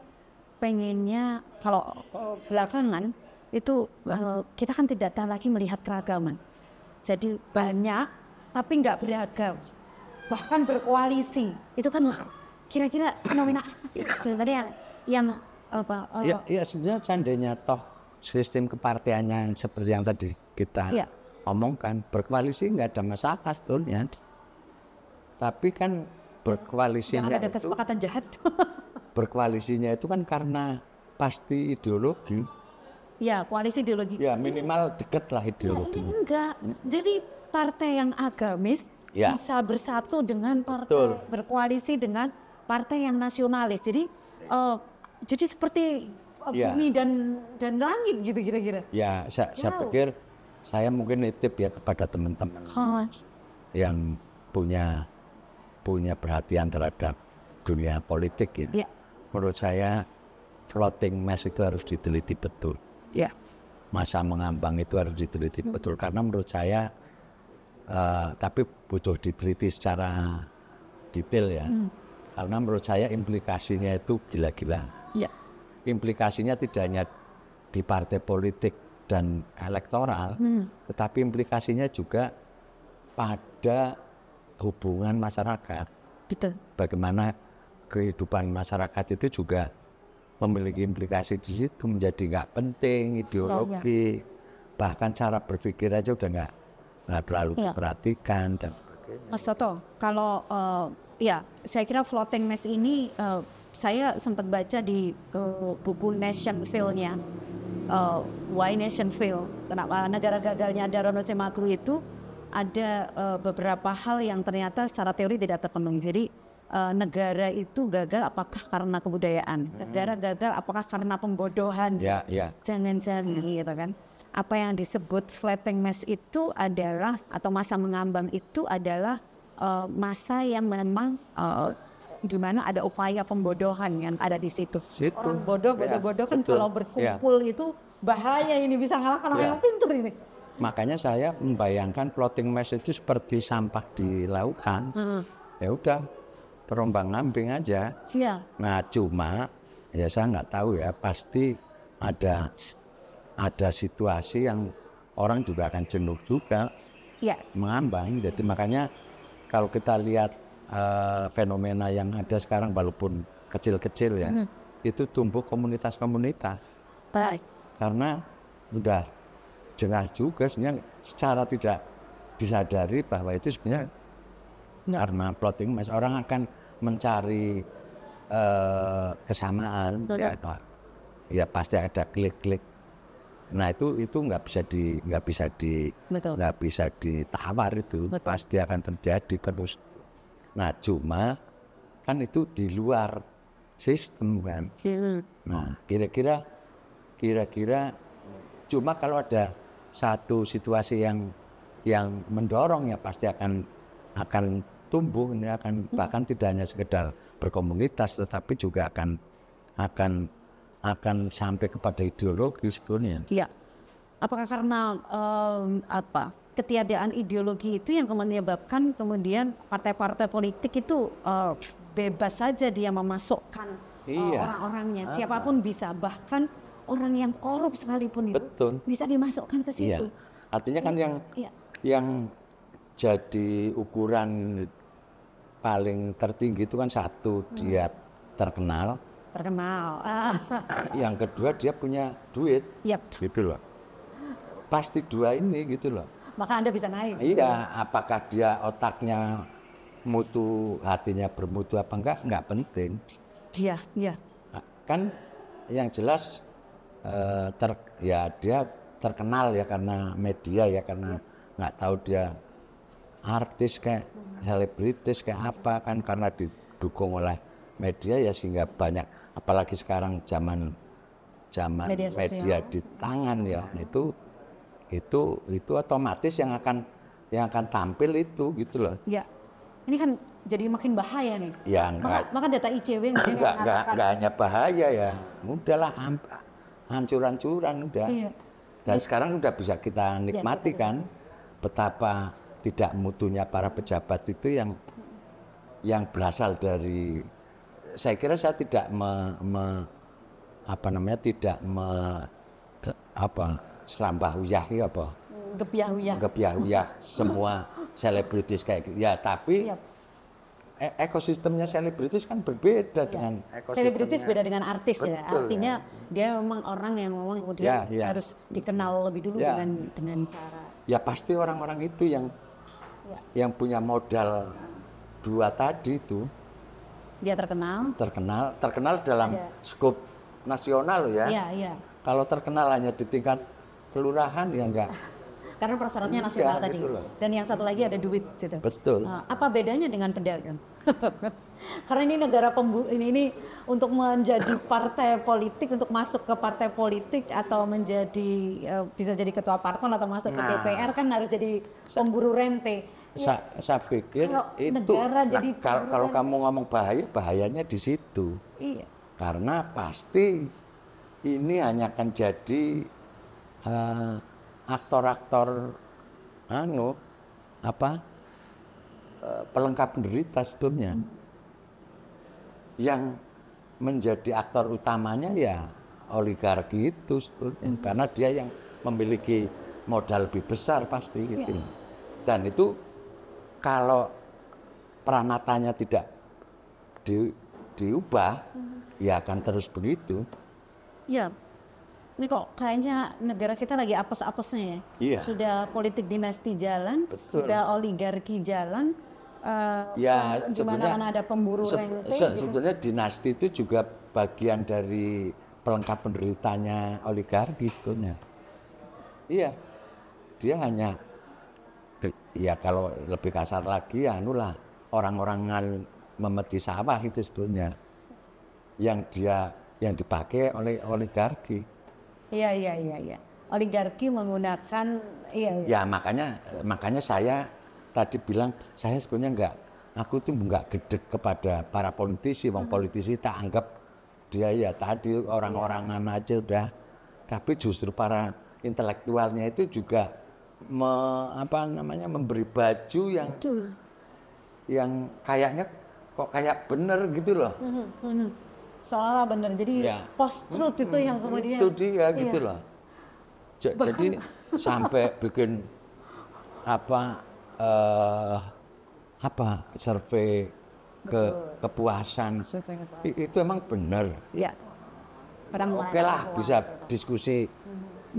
pengennya kalau belakangan itu kita kan tidak lagi melihat keragaman. Jadi banyak tapi nggak beragam, bahkan berkoalisi. Itu kan kira-kira fenomena apa sih sebenarnya yang Ya sebenarnya seandainya toh sistem kepartaiannya seperti yang tadi kita omongkan, berkoalisi nggak ada masalah sebetulnya. Tapi kan berkoalisinya ada kesepakatan jahat. Berkoalisinya itu kan karena pasti ideologi. Ya, koalisi ideologi. Ya minimal deket lah ideologi. Ini enggak. Jadi partai yang agamis bisa bersatu dengan partai berkoalisi dengan partai yang nasionalis. Jadi seperti bumi dan langit gitu kira-kira. Ya, saya pikir saya mungkin nitip ya kepada teman-teman yang punya perhatian terhadap dunia politik ya. Menurut saya floating mass itu harus diteliti betul. Ya. Masa mengambang itu harus diteliti betul karena menurut saya tapi butuh diteliti secara detail ya. Karena menurut saya implikasinya itu gila-gila. Ya. Implikasinya tidak hanya di partai politik dan elektoral, tetapi implikasinya juga pada hubungan masyarakat. Betul. Bagaimana kehidupan masyarakat itu juga memiliki implikasi di situ, menjadi nggak penting, ideologi, bahkan cara berpikir aja udah nggak terlalu diperhatikan dan sebagainya. Mas Toto, kalau ya saya kira floating mass ini saya sempat baca di buku Nation Fail-nya, Why Nation Fail, kenapa negara gagalnya Darono Cemaku itu ada beberapa hal yang ternyata secara teori tidak terpenuhi. Jadi negara itu gagal apakah karena kebudayaan, negara gagal apakah karena pembodohan, jangan-jangan gitu kan. Apa yang disebut floating mass itu adalah, atau masa mengambang itu adalah masa yang memang di mana ada upaya pembodohan yang ada di situ. Orang bodoh kan betul. Kalau berkumpul itu bahaya, ini bisa ngalahkan orang yang pintar ini. Makanya saya membayangkan floating mass itu seperti sampah di lautan. Ya udah, terombang-ambing aja. Nah cuma ya saya nggak tahu ya, pasti ada situasi yang orang juga akan jenuh juga mengambang. Jadi makanya kalau kita lihat fenomena yang ada sekarang walaupun kecil-kecil ya, itu tumbuh komunitas-komunitas. Karena udah jelas juga sebenarnya secara tidak disadari bahwa itu sebenarnya karena floating mass orang akan mencari kesamaan, ya pasti ada klik-klik. Nah itu nggak bisa ditawar itu, pasti akan terjadi terus. Nah cuma kan itu di luar sistem kan. Nah kira-kira cuma kalau ada satu situasi yang mendorong ya pasti akan tumbuh, ini akan bahkan tidak hanya sekedar berkomunitas tetapi juga akan sampai kepada ideologi sebetulnya. Iya. Apakah karena ketiadaan ideologi itu yang menyebabkan kemudian partai-partai politik itu bebas saja dia memasukkan orang-orangnya, siapapun bisa, bahkan orang yang korup sekalipun itu bisa dimasukkan ke situ. Artinya kan yang jadi ukuran paling tertinggi itu kan satu, dia terkenal. Yang kedua dia punya duit, gitu loh. Pasti dua ini gitu loh. Maka Anda bisa naik. Iya, apakah dia otaknya mutu, hatinya bermutu apa enggak penting. Iya. Kan yang jelas dia terkenal ya karena media ya, karena nggak tahu dia artis kayak selebritis kayak apa kan, karena didukung oleh media ya, sehingga banyak, apalagi sekarang zaman media di tangan ya, itu otomatis yang akan tampil itu gitu loh. Ya, ini kan jadi makin bahaya nih. Ya maka data ICW nggak hanya bahaya ya, udahlah hancur-hancuran udah. Dan sekarang udah bisa kita nikmati kan betapa tidak mutunya para pejabat itu yang berasal dari, saya kira saya tidak selambah-uyahi gebyah-uyah semua selebritis kayak gitu. Ya tapi ekosistemnya selebritis kan berbeda dengan ekosistemnya. Selebritis beda dengan artis. Betul, ya. Artinya dia memang orang yang memang kemudian harus dikenal lebih dulu dengan cara. Ya pasti orang-orang itu yang punya modal dua tadi itu. Dia terkenal dalam skop nasional ya. Iya. Kalau terkenal hanya di tingkat kelurahan ya enggak. Karena persyaratnya nasional tadi. Gitu. Dan yang satu lagi ada duit gitu. Betul. Apa bedanya dengan pedagang? Karena ini negara ini untuk menjadi partai politik, untuk masuk ke partai politik atau bisa jadi ketua parpol atau masuk ke DPR kan harus jadi pemburu rente. Saya pikir itu kalau kamu ngomong bahayanya di situ. Iya. Karena pasti ini hanya akan jadi aktor-aktor pelengkap penderita sebetulnya. Yang menjadi aktor utamanya ya oligarki itu sebetulnya, karena dia yang memiliki modal lebih besar pasti gitu. Dan itu kalau peranatanya tidak diubah, ya akan terus begitu. Ya, ini kok kayaknya negara kita lagi apes-apesnya ya. Iya. Sudah politik dinasti jalan, Betul. sudah oligarki jalan. Ya, gimana kan ada pemburu rente gitu. sebetulnya dinasti itu juga bagian dari pelengkap penderitanya oligarki sebetulnya. Iya, dia hanya ya kalau lebih kasar lagi ya anulah orang-orang memeti sawah itu sebetulnya yang dipakai oleh oligarki. Iya. Oligarki menggunakan Ya makanya saya tadi bilang saya sebenarnya aku tuh nggak gedek kepada para politisi, politisi tak anggap dia ya tadi orang-orangan aja udah, tapi justru para intelektualnya itu juga memberi baju yang kayaknya kok kayak bener gitu loh. Seolah-olah bener, jadi post truth itu yang kemudian itu dia gitu loh. Jadi sampai bikin survei kepuasan itu emang benar. Ya. Oke lah bisa diskusi.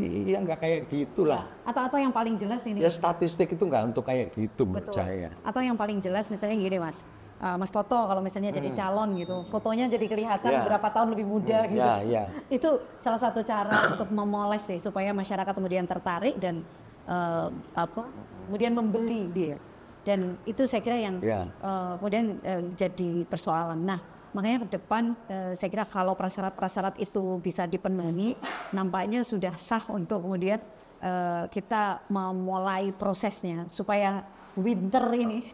Iya nggak kayak gitulah. Atau yang paling jelas ini. Ya statistik itu nggak untuk kayak gitu menurut saya. Atau yang paling jelas misalnya gini Mas. Mas Toto kalau misalnya jadi calon gitu, fotonya jadi kelihatan berapa tahun lebih muda gitu. Itu salah satu cara untuk memoles sih supaya masyarakat kemudian tertarik dan kemudian membeli dia. Dan itu saya kira yang kemudian jadi persoalan. Nah, makanya ke depan saya kira kalau prasyarat-prasyarat itu bisa dipenuhi, nampaknya sudah sah untuk kemudian kita memulai prosesnya supaya winter ini,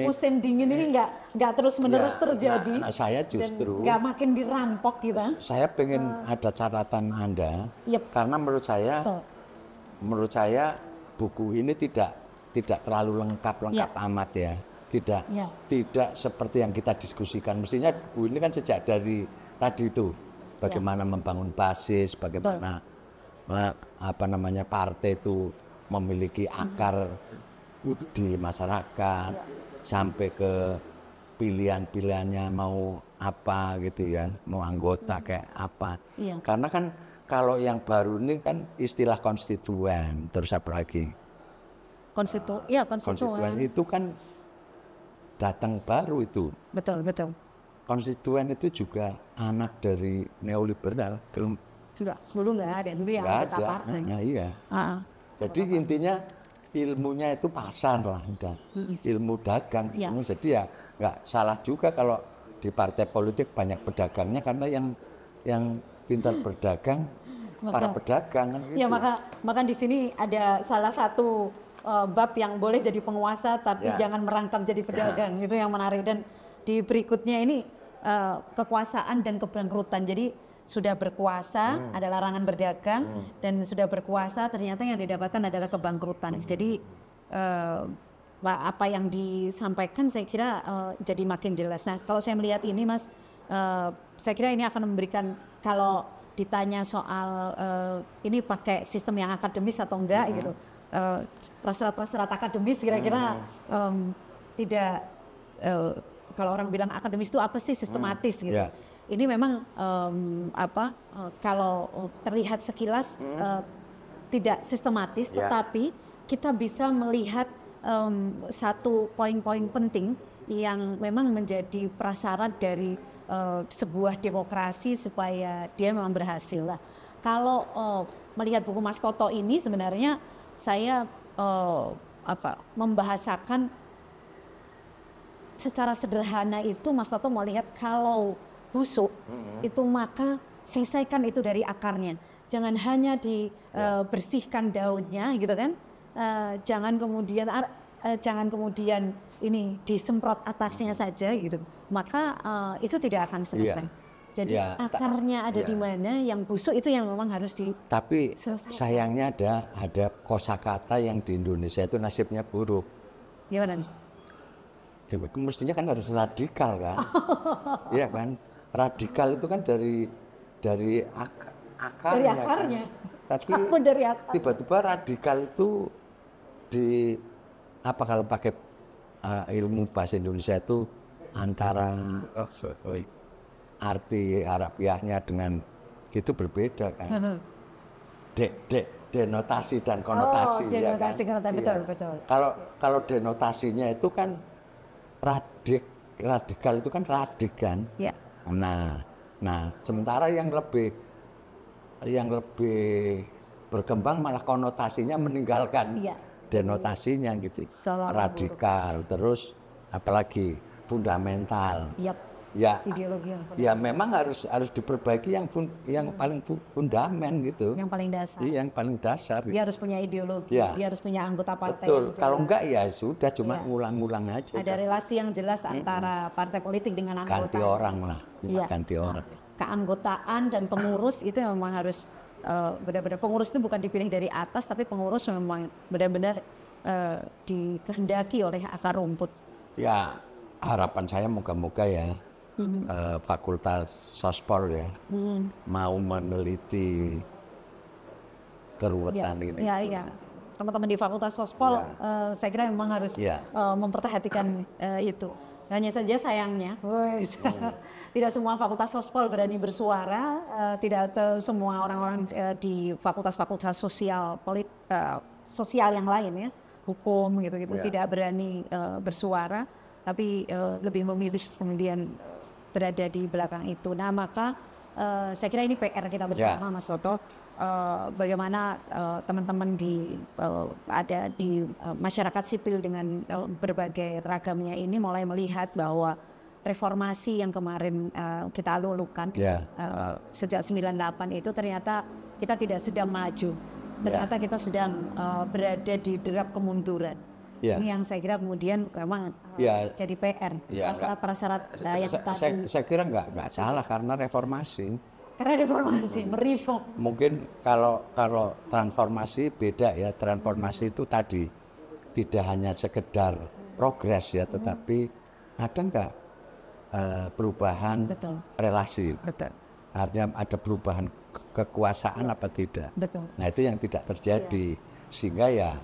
musim dingin ini nggak terus-menerus terjadi. Nah, saya justru nggak makin dirampok gitu. Saya pengen ada catatan Anda, karena menurut saya buku ini tidak terlalu lengkap amat ya. Tidak seperti yang kita diskusikan. Mestinya buku ini kan sejak dari tadi itu bagaimana membangun basis, bagaimana partai itu memiliki akar di masyarakat, sampai ke pilihan-pilihannya mau apa gitu ya, mau anggota kayak apa. Karena kan kalau yang baru ini kan istilah konstituen, terus apa lagi? Konstituen itu kan datang baru itu. Betul. Konstituen itu juga anak dari neoliberal. Dulu nggak ada, dulu yang anggota partai. Nah, iya. Jadi intinya ilmunya itu pasar lah, udah ilmu dagang. Jadi ya nggak salah juga kalau di partai politik banyak pedagangnya, karena yang pintar berdagang para pedagang. Kan, gitu. Ya maka di sini ada salah satu bab yang boleh jadi penguasa tapi jangan merangkap jadi pedagang. Itu yang menarik. Dan di berikutnya ini kekuasaan dan kebangkrutan. Jadi sudah berkuasa ada larangan berdagang, dan sudah berkuasa ternyata yang didapatkan adalah kebangkrutan. Jadi apa yang disampaikan saya kira jadi makin jelas. Nah, kalau saya melihat ini Mas, saya kira ini akan memberikan, kalau ditanya soal ini pakai sistem yang akademis atau enggak gitu, prasyarat akademis kira-kira tidak, kalau orang bilang akademis itu apa sih, sistematis gitu. Ini memang kalau terlihat sekilas tidak sistematis, tetapi kita bisa melihat satu poin-poin penting yang memang menjadi prasyarat dari sebuah demokrasi supaya dia memang berhasil lah. Kalau melihat buku Mas Toto ini sebenarnya saya membahasakan secara sederhana itu, Mas Toto mau lihat kalau busuk itu maka selesaikan itu dari akarnya. Jangan hanya dibersihkan daunnya gitu kan. Jangan kemudian ini disemprot atasnya saja gitu. Maka itu tidak akan selesai. Jadi akarnya ada di mana, yang busuk itu yang memang harus Tapi diselesaikan. sayangnya ada kosakata yang di Indonesia itu nasibnya buruk. Gimana nih? Mestinya kan harus radikal kan, iya kan? Radikal itu kan dari akarnya. Dari akarnya. Kan? Tapi dari akar. tiba-tiba radikal itu di apa kalau pakai ilmu bahasa Indonesia itu antara arti harafiahnya dengan itu berbeda kan. Denotasi dan konotasi. Denotasi, ya kan? betul. Kalau denotasinya itu kan radikal itu kan radik kan. Ya. Nah sementara yang lebih berkembang malah konotasinya meninggalkan denotasinya gitu. Radikal, terus apalagi fundamental. Ideologi ya memang harus diperbaiki yang paling fundamen gitu. Yang paling dasar. Iya, yang paling dasar. Dia harus punya ideologi, dia harus punya anggota partai. Betul. Kalau enggak ya sudah cuma ngulang-ngulang aja. Ada relasi yang jelas antara partai politik dengan anggota. Ganti orang lah, ganti orang. Keanggotaan dan pengurus itu memang harus benar-benar, pengurus itu bukan dipilih dari atas, tapi pengurus memang benar-benar dikehendaki oleh akar rumput. Ya, harapan saya moga-moga ya Fakultas Sospol ya mau meneliti keruwetan ini. Iya. Teman-teman di Fakultas Sospol saya kira memang harus memperhatikan itu. Hanya saja sayangnya, tidak semua Fakultas Sospol berani bersuara, tidak semua orang-orang di fakultas-fakultas sosial yang lain ya, hukum gitu-gitu tidak berani bersuara, tapi lebih memilih kemudian berada di belakang itu. Nah maka saya kira ini PR kita bersama Mas Toto. Bagaimana teman-teman ada di masyarakat sipil dengan berbagai ragamnya ini mulai melihat bahwa reformasi yang kemarin kita lulukan sejak 98 itu ternyata kita tidak sedang maju, ternyata kita sedang berada di derap kemunduran. Ini yang saya kira kemudian memang jadi PR. Prasyarat yang tadi. Saya kira nggak salah karena reformasi. Mereform. Mungkin kalau transformasi beda ya. Transformasi itu tadi tidak hanya sekedar progres ya, tetapi ada nggak perubahan relasi? Artinya ada perubahan kekuasaan apa tidak? Nah itu yang tidak terjadi, sehingga ya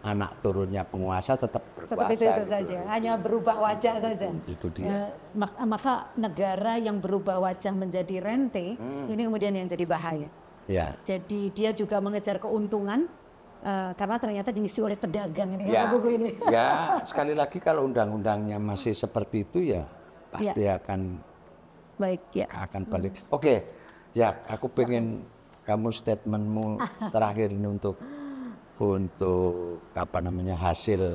anak turunnya penguasa tetap berkuasa. Seperti itu saja, hanya berubah wajah saja. Itu dia. Maka negara yang berubah wajah menjadi rente, ini kemudian yang jadi bahaya. Jadi dia juga mengejar keuntungan karena ternyata diisi oleh pedagang ini. Buku ini. Sekali lagi kalau undang-undangnya masih seperti itu ya pasti akan akan balik. Oke, aku pengen kamu statementmu terakhir ini untuk apa namanya hasil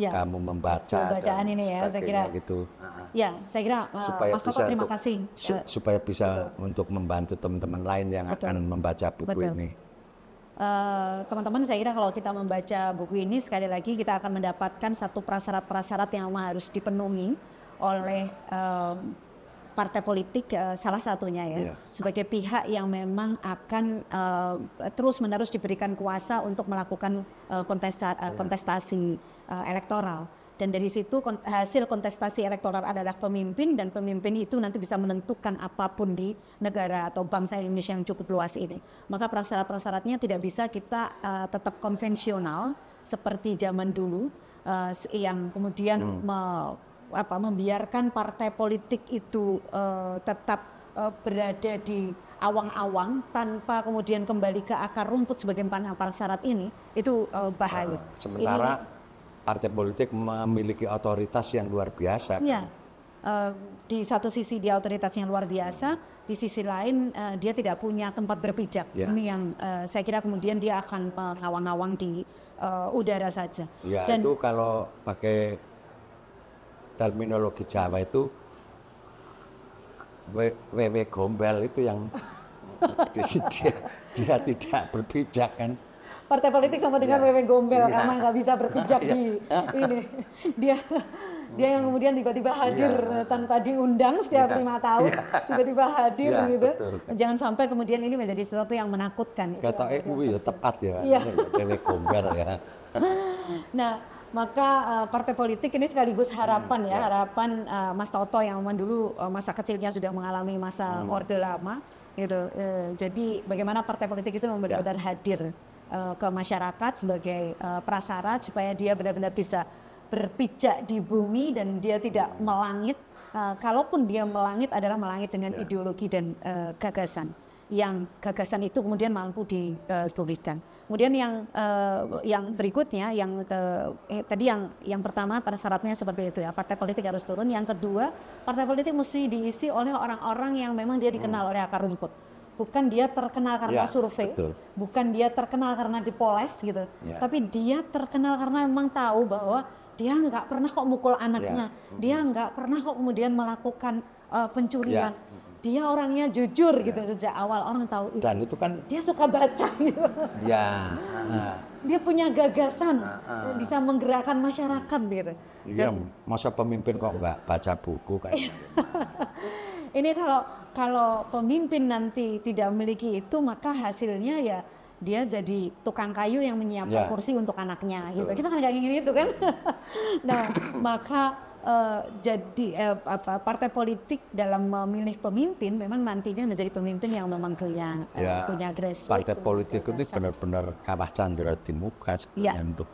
kamu membaca bacaan ini ya, saya kira gitu. Saya kira Mas Toto terima kasih supaya bisa untuk membantu teman-teman lain yang akan membaca buku ini. Teman-teman, saya kira kalau kita membaca buku ini sekali lagi kita akan mendapatkan satu prasyarat-prasyarat yang harus dipenuhi oleh partai politik, salah satunya sebagai pihak yang memang akan terus-menerus diberikan kuasa untuk melakukan kontestasi elektoral. Dan dari situ hasil kontestasi elektoral adalah pemimpin, dan pemimpin itu nanti bisa menentukan apapun di negara atau bangsa Indonesia yang cukup luas ini. Maka prasyarat-prasyaratnya tidak bisa kita tetap konvensional seperti zaman dulu yang kemudian membiarkan partai politik itu tetap berada di awang-awang tanpa kemudian kembali ke akar rumput sebagaimana prasyarat ini, itu bahaya. Sementara partai politik memiliki otoritas yang luar biasa. Di satu sisi dia otoritasnya luar biasa, di sisi lain dia tidak punya tempat berpijak. Ini yang saya kira kemudian dia akan mengawang-awang di udara saja. Dan itu kalau pakai terminologi Jawa itu wewe gombel itu yang dia tidak berpijak kan. partai politik sama dengan wewe gombel karena nggak bisa berpijak di ini. Dia yang kemudian tiba-tiba hadir tanpa diundang setiap 5 tahun, tiba-tiba hadir gitu. Betul. Jangan sampai kemudian ini menjadi sesuatu yang menakutkan. Kata ya tepat ya, wewe gombel ya. Nah, maka partai politik ini sekaligus harapan harapan Mas Toto yang memang dulu masa kecilnya sudah mengalami masa Orde Lama gitu. Jadi bagaimana partai politik itu benar-benar hadir ke masyarakat sebagai prasyarat supaya dia benar-benar bisa berpijak di bumi dan dia tidak melangit. Kalaupun dia melangit adalah melangit dengan ideologi dan gagasan. Yang gagasan itu kemudian mampu dipulihkan. Kemudian yang berikutnya, tadi yang pertama pada syaratnya seperti itu ya, partai politik harus turun. Yang kedua, partai politik mesti diisi oleh orang-orang yang memang dia dikenal oleh akar rumput. Bukan dia terkenal karena survei, bukan dia terkenal karena dipoles gitu, tapi dia terkenal karena memang tahu bahwa dia nggak pernah kok mukul anaknya, dia nggak pernah kok kemudian melakukan pencurian. Dia orangnya jujur gitu sejak awal, orang tahu itu. Dan itu kan dia suka baca gitu. Dia punya gagasan, bisa menggerakkan masyarakat gitu. Iya, masa pemimpin kok nggak baca buku kayak Ini kalau pemimpin nanti tidak memiliki itu, maka hasilnya ya dia jadi tukang kayu yang menyiapkan kursi untuk anaknya gitu. Kita kan nggak ingin itu kan. Nah, maka partai politik dalam memilih pemimpin memang nantinya menjadi pemimpin yang memang punya grassroots. Partai politik itu benar-benar kawah candra di muka untuk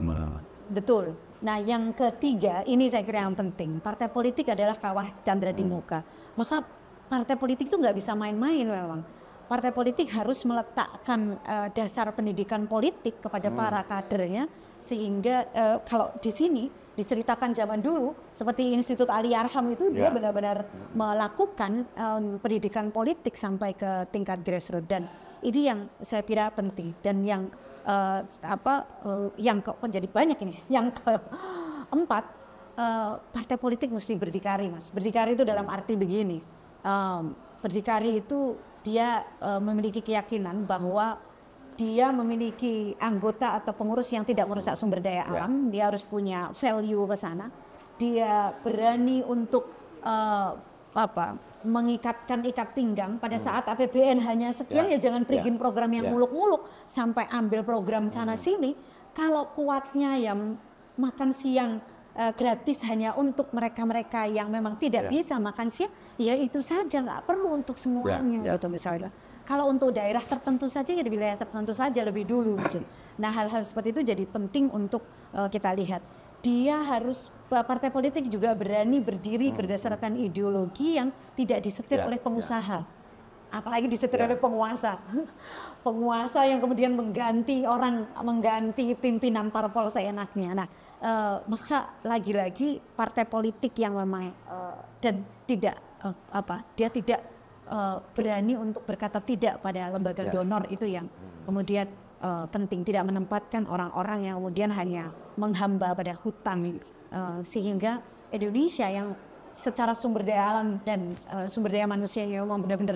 betul. Nah, yang ketiga ini saya kira yang penting. Partai politik adalah kawah candra di muka. Maka partai politik itu nggak bisa main-main memang. Partai politik harus meletakkan dasar pendidikan politik kepada para kadernya sehingga kalau di sini diceritakan zaman dulu seperti Institut Ali Arham itu dia benar-benar melakukan pendidikan politik sampai ke tingkat grassroots, dan ini yang saya kira penting. Dan yang yang jadi banyak ini, yang keempat, partai politik mesti berdikari, Mas. Berdikari itu dalam arti begini, berdikari itu dia memiliki keyakinan bahwa dia memiliki anggota atau pengurus yang tidak merusak sumber daya alam, dia harus punya value ke sana, dia berani untuk mengikatkan ikat pinggang pada saat APBN hanya sekian, jangan bikin program yang muluk-muluk sampai ambil program sana sini. Kalau kuatnya ya makan siang gratis hanya untuk mereka-mereka yang memang tidak bisa makan siang, ya itu saja, nggak perlu untuk semuanya gitu misalnya. Kalau untuk daerah tertentu saja ya di wilayah tertentu saja lebih dulu. Nah, hal-hal seperti itu jadi penting untuk kita lihat. Dia harus, partai politik juga berani berdiri berdasarkan ideologi yang tidak disetir oleh pengusaha, apalagi disetir oleh penguasa. Penguasa yang kemudian mengganti pimpinan parpol seenaknya. Nah, maka lagi-lagi partai politik yang memang dan tidak dia tidak berani untuk berkata tidak pada lembaga donor itu yang kemudian penting, tidak menempatkan orang-orang yang kemudian hanya menghamba pada hutang, sehingga Indonesia yang secara sumber daya alam dan sumber daya manusia yang memang benar-benar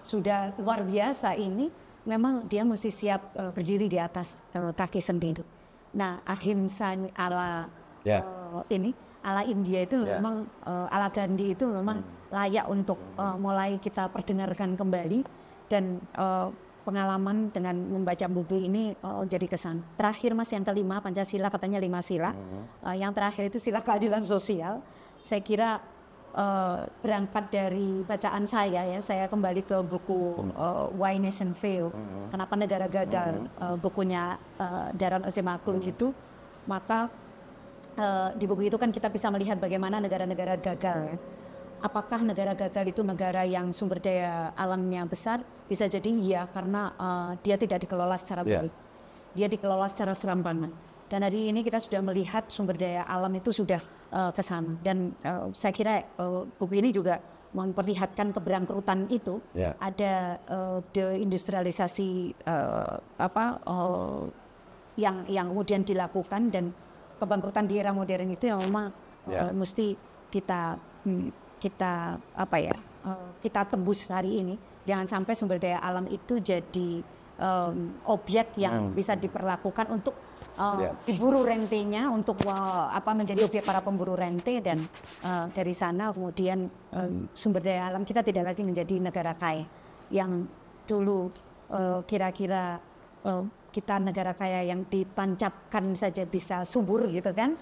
sudah luar biasa ini, memang dia mesti siap berdiri di atas kaki sendiri. Nah, ahimsa ala ala India itu memang ala Gandhi itu memang layak untuk mulai kita perdengarkan kembali, dan pengalaman dengan membaca buku ini jadi kesan. Terakhir Mas, yang kelima, Pancasila katanya 5 sila. Yang terakhir itu sila keadilan sosial. Saya kira berangkat dari bacaan saya kembali ke buku Why Nation Fail, Kenapa Negara Gagal, bukunya Daron Ocemakul itu. Maka di buku itu kan kita bisa melihat bagaimana negara-negara gagal. Apakah negara gagal itu negara yang sumber daya alamnya besar? Bisa jadi iya, karena dia tidak dikelola secara baik. Dia dikelola secara serampangan. Dan hari ini kita sudah melihat sumber daya alam itu sudah ke sana. Dan saya kira buku ini juga memperlihatkan keberangkrutan itu. Ada deindustrialisasi yang kemudian dilakukan, dan kebangkrutan di era modern itu yang memang mesti kita tembus hari ini. Jangan sampai sumber daya alam itu jadi objek yang bisa diperlakukan untuk diburu rentenya, untuk menjadi objek para pemburu rente, dan dari sana kemudian sumber daya alam kita tidak lagi menjadi negara kaya yang dulu kira-kira kita negara kaya yang ditancapkan saja bisa subur gitu kan,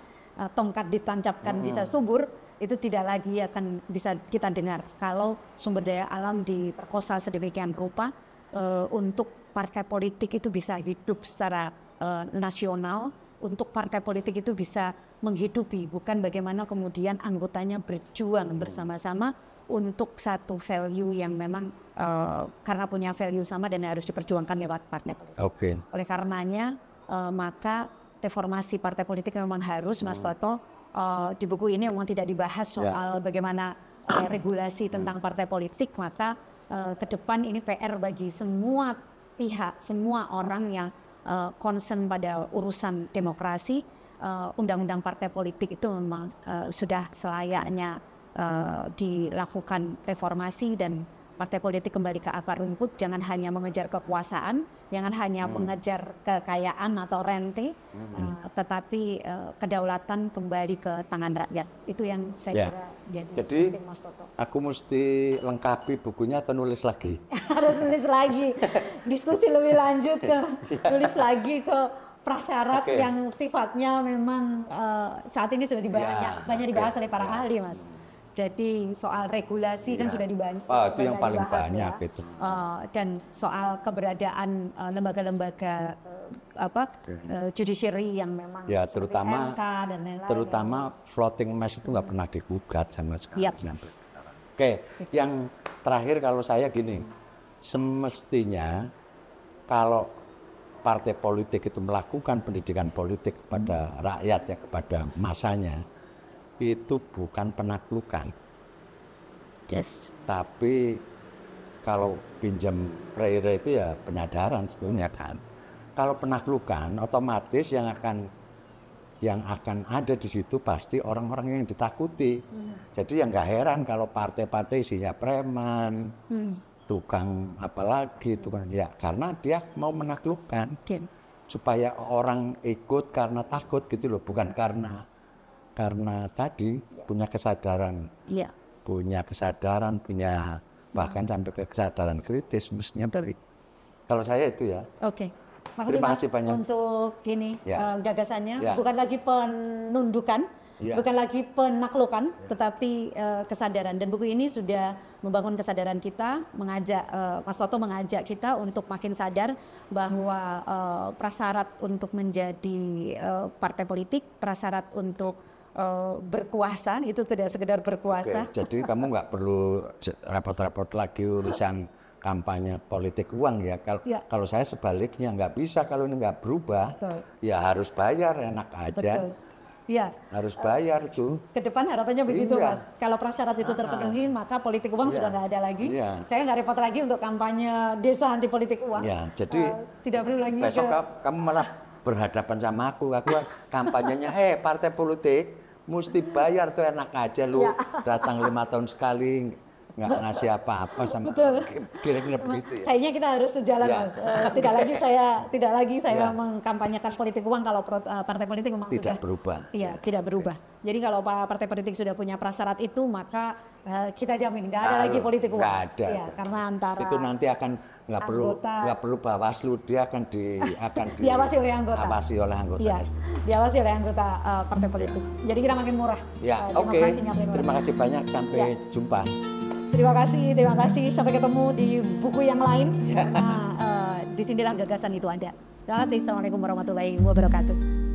tongkat ditancapkan bisa subur, itu tidak lagi akan bisa kita dengar kalau sumber daya alam diperkosa sedemikian rupa untuk partai politik itu bisa hidup secara nasional, untuk partai politik itu bisa menghidupi, bukan bagaimana kemudian anggotanya berjuang bersama-sama untuk satu value yang memang karena punya value sama dan harus diperjuangkan lewat partai politik. Oleh karenanya maka reformasi partai politik memang harus, Mas Toto. Di buku ini memang tidak dibahas soal bagaimana regulasi tentang partai politik, maka ke depan ini PR bagi semua pihak, semua orang yang concern pada urusan demokrasi. Undang-undang partai politik itu memang sudah selayaknya dilakukan reformasi dan partai politik kembali ke akar rumput, jangan hanya mengejar kekuasaan, jangan hanya mengejar kekayaan atau rente, tetapi kedaulatan kembali ke tangan rakyat. Itu yang saya kira jadi penting, Mas Toto. Aku mesti lengkapi bukunya atau nulis lagi? Harus nulis lagi, diskusi lebih lanjut ke nulis lagi ke prasyarat yang sifatnya memang saat ini sudah banyak dibahas oleh para ahli, Mas. Jadi soal regulasi kan sudah dibahas. Itu yang paling banyak itu. Dan soal keberadaan lembaga-lembaga judiciary yang memang terutama MK dan lain-lain. Terutama floating mass itu nggak pernah digugat sama sekali. Oke, yang terakhir kalau saya gini, semestinya kalau partai politik itu melakukan pendidikan politik kepada rakyat ya, kepada masanya, itu bukan penaklukan, tapi kalau pinjam Freire itu ya penyadaran sebenarnya kan. Kalau penaklukan otomatis yang akan ada di situ pasti orang-orang yang ditakuti. Jadi yang nggak heran kalau partai-partai isinya preman, tukang apalagi tukang karena dia mau menaklukkan supaya orang ikut karena takut gitu loh, bukan karena tadi punya kesadaran, punya bahkan sampai ke kesadaran kritis mestinya beri. Kalau saya itu ya. Terima kasih banyak untuk gagasannya. Bukan lagi penundukan, bukan lagi penaklukan, tetapi kesadaran. Dan buku ini sudah membangun kesadaran kita, mengajak Mas Toto mengajak kita untuk makin sadar bahwa prasyarat untuk menjadi partai politik, prasyarat untuk berkuasa itu tidak sekedar berkuasa. Jadi kamu nggak perlu repot-repot lagi urusan kampanye politik uang ya. Kalau saya sebaliknya, nggak bisa kalau ini nggak berubah. Ya harus bayar, enak aja. Harus bayar tuh. Ke depan harapannya begitu, Mas. Kalau prasyarat itu terpenuhi, maka politik uang sudah nggak ada lagi. Saya nggak repot lagi untuk kampanye desa anti politik uang. Jadi tidak perlu lagi. Besok kamu malah berhadapan sama aku kampanyenya, partai politik mesti bayar tuh, enak aja lu datang 5 tahun sekali nggak ngasih apa-apa sama. Kira-kira begitu ya. Kayaknya kita harus sejalan, Mas. Tidak lagi saya mengkampanyekan politik uang kalau partai politik memang tidak berubah. Tidak berubah. Jadi kalau partai politik sudah punya prasyarat itu, maka kita jamin nggak ada lagi politik uang. Nggak ada. Karena antara itu nanti akan nggak perlu Bawaslu, dia akan diawasi oleh anggota. Diawasi oleh anggota partai politik. Jadi kita makin murah. Terima kasih banyak, sampai jumpa. Terima kasih. Sampai ketemu di buku yang lain. Karena di sinilah gagasan itu ada. Terima kasih. Assalamualaikum warahmatullahi wabarakatuh.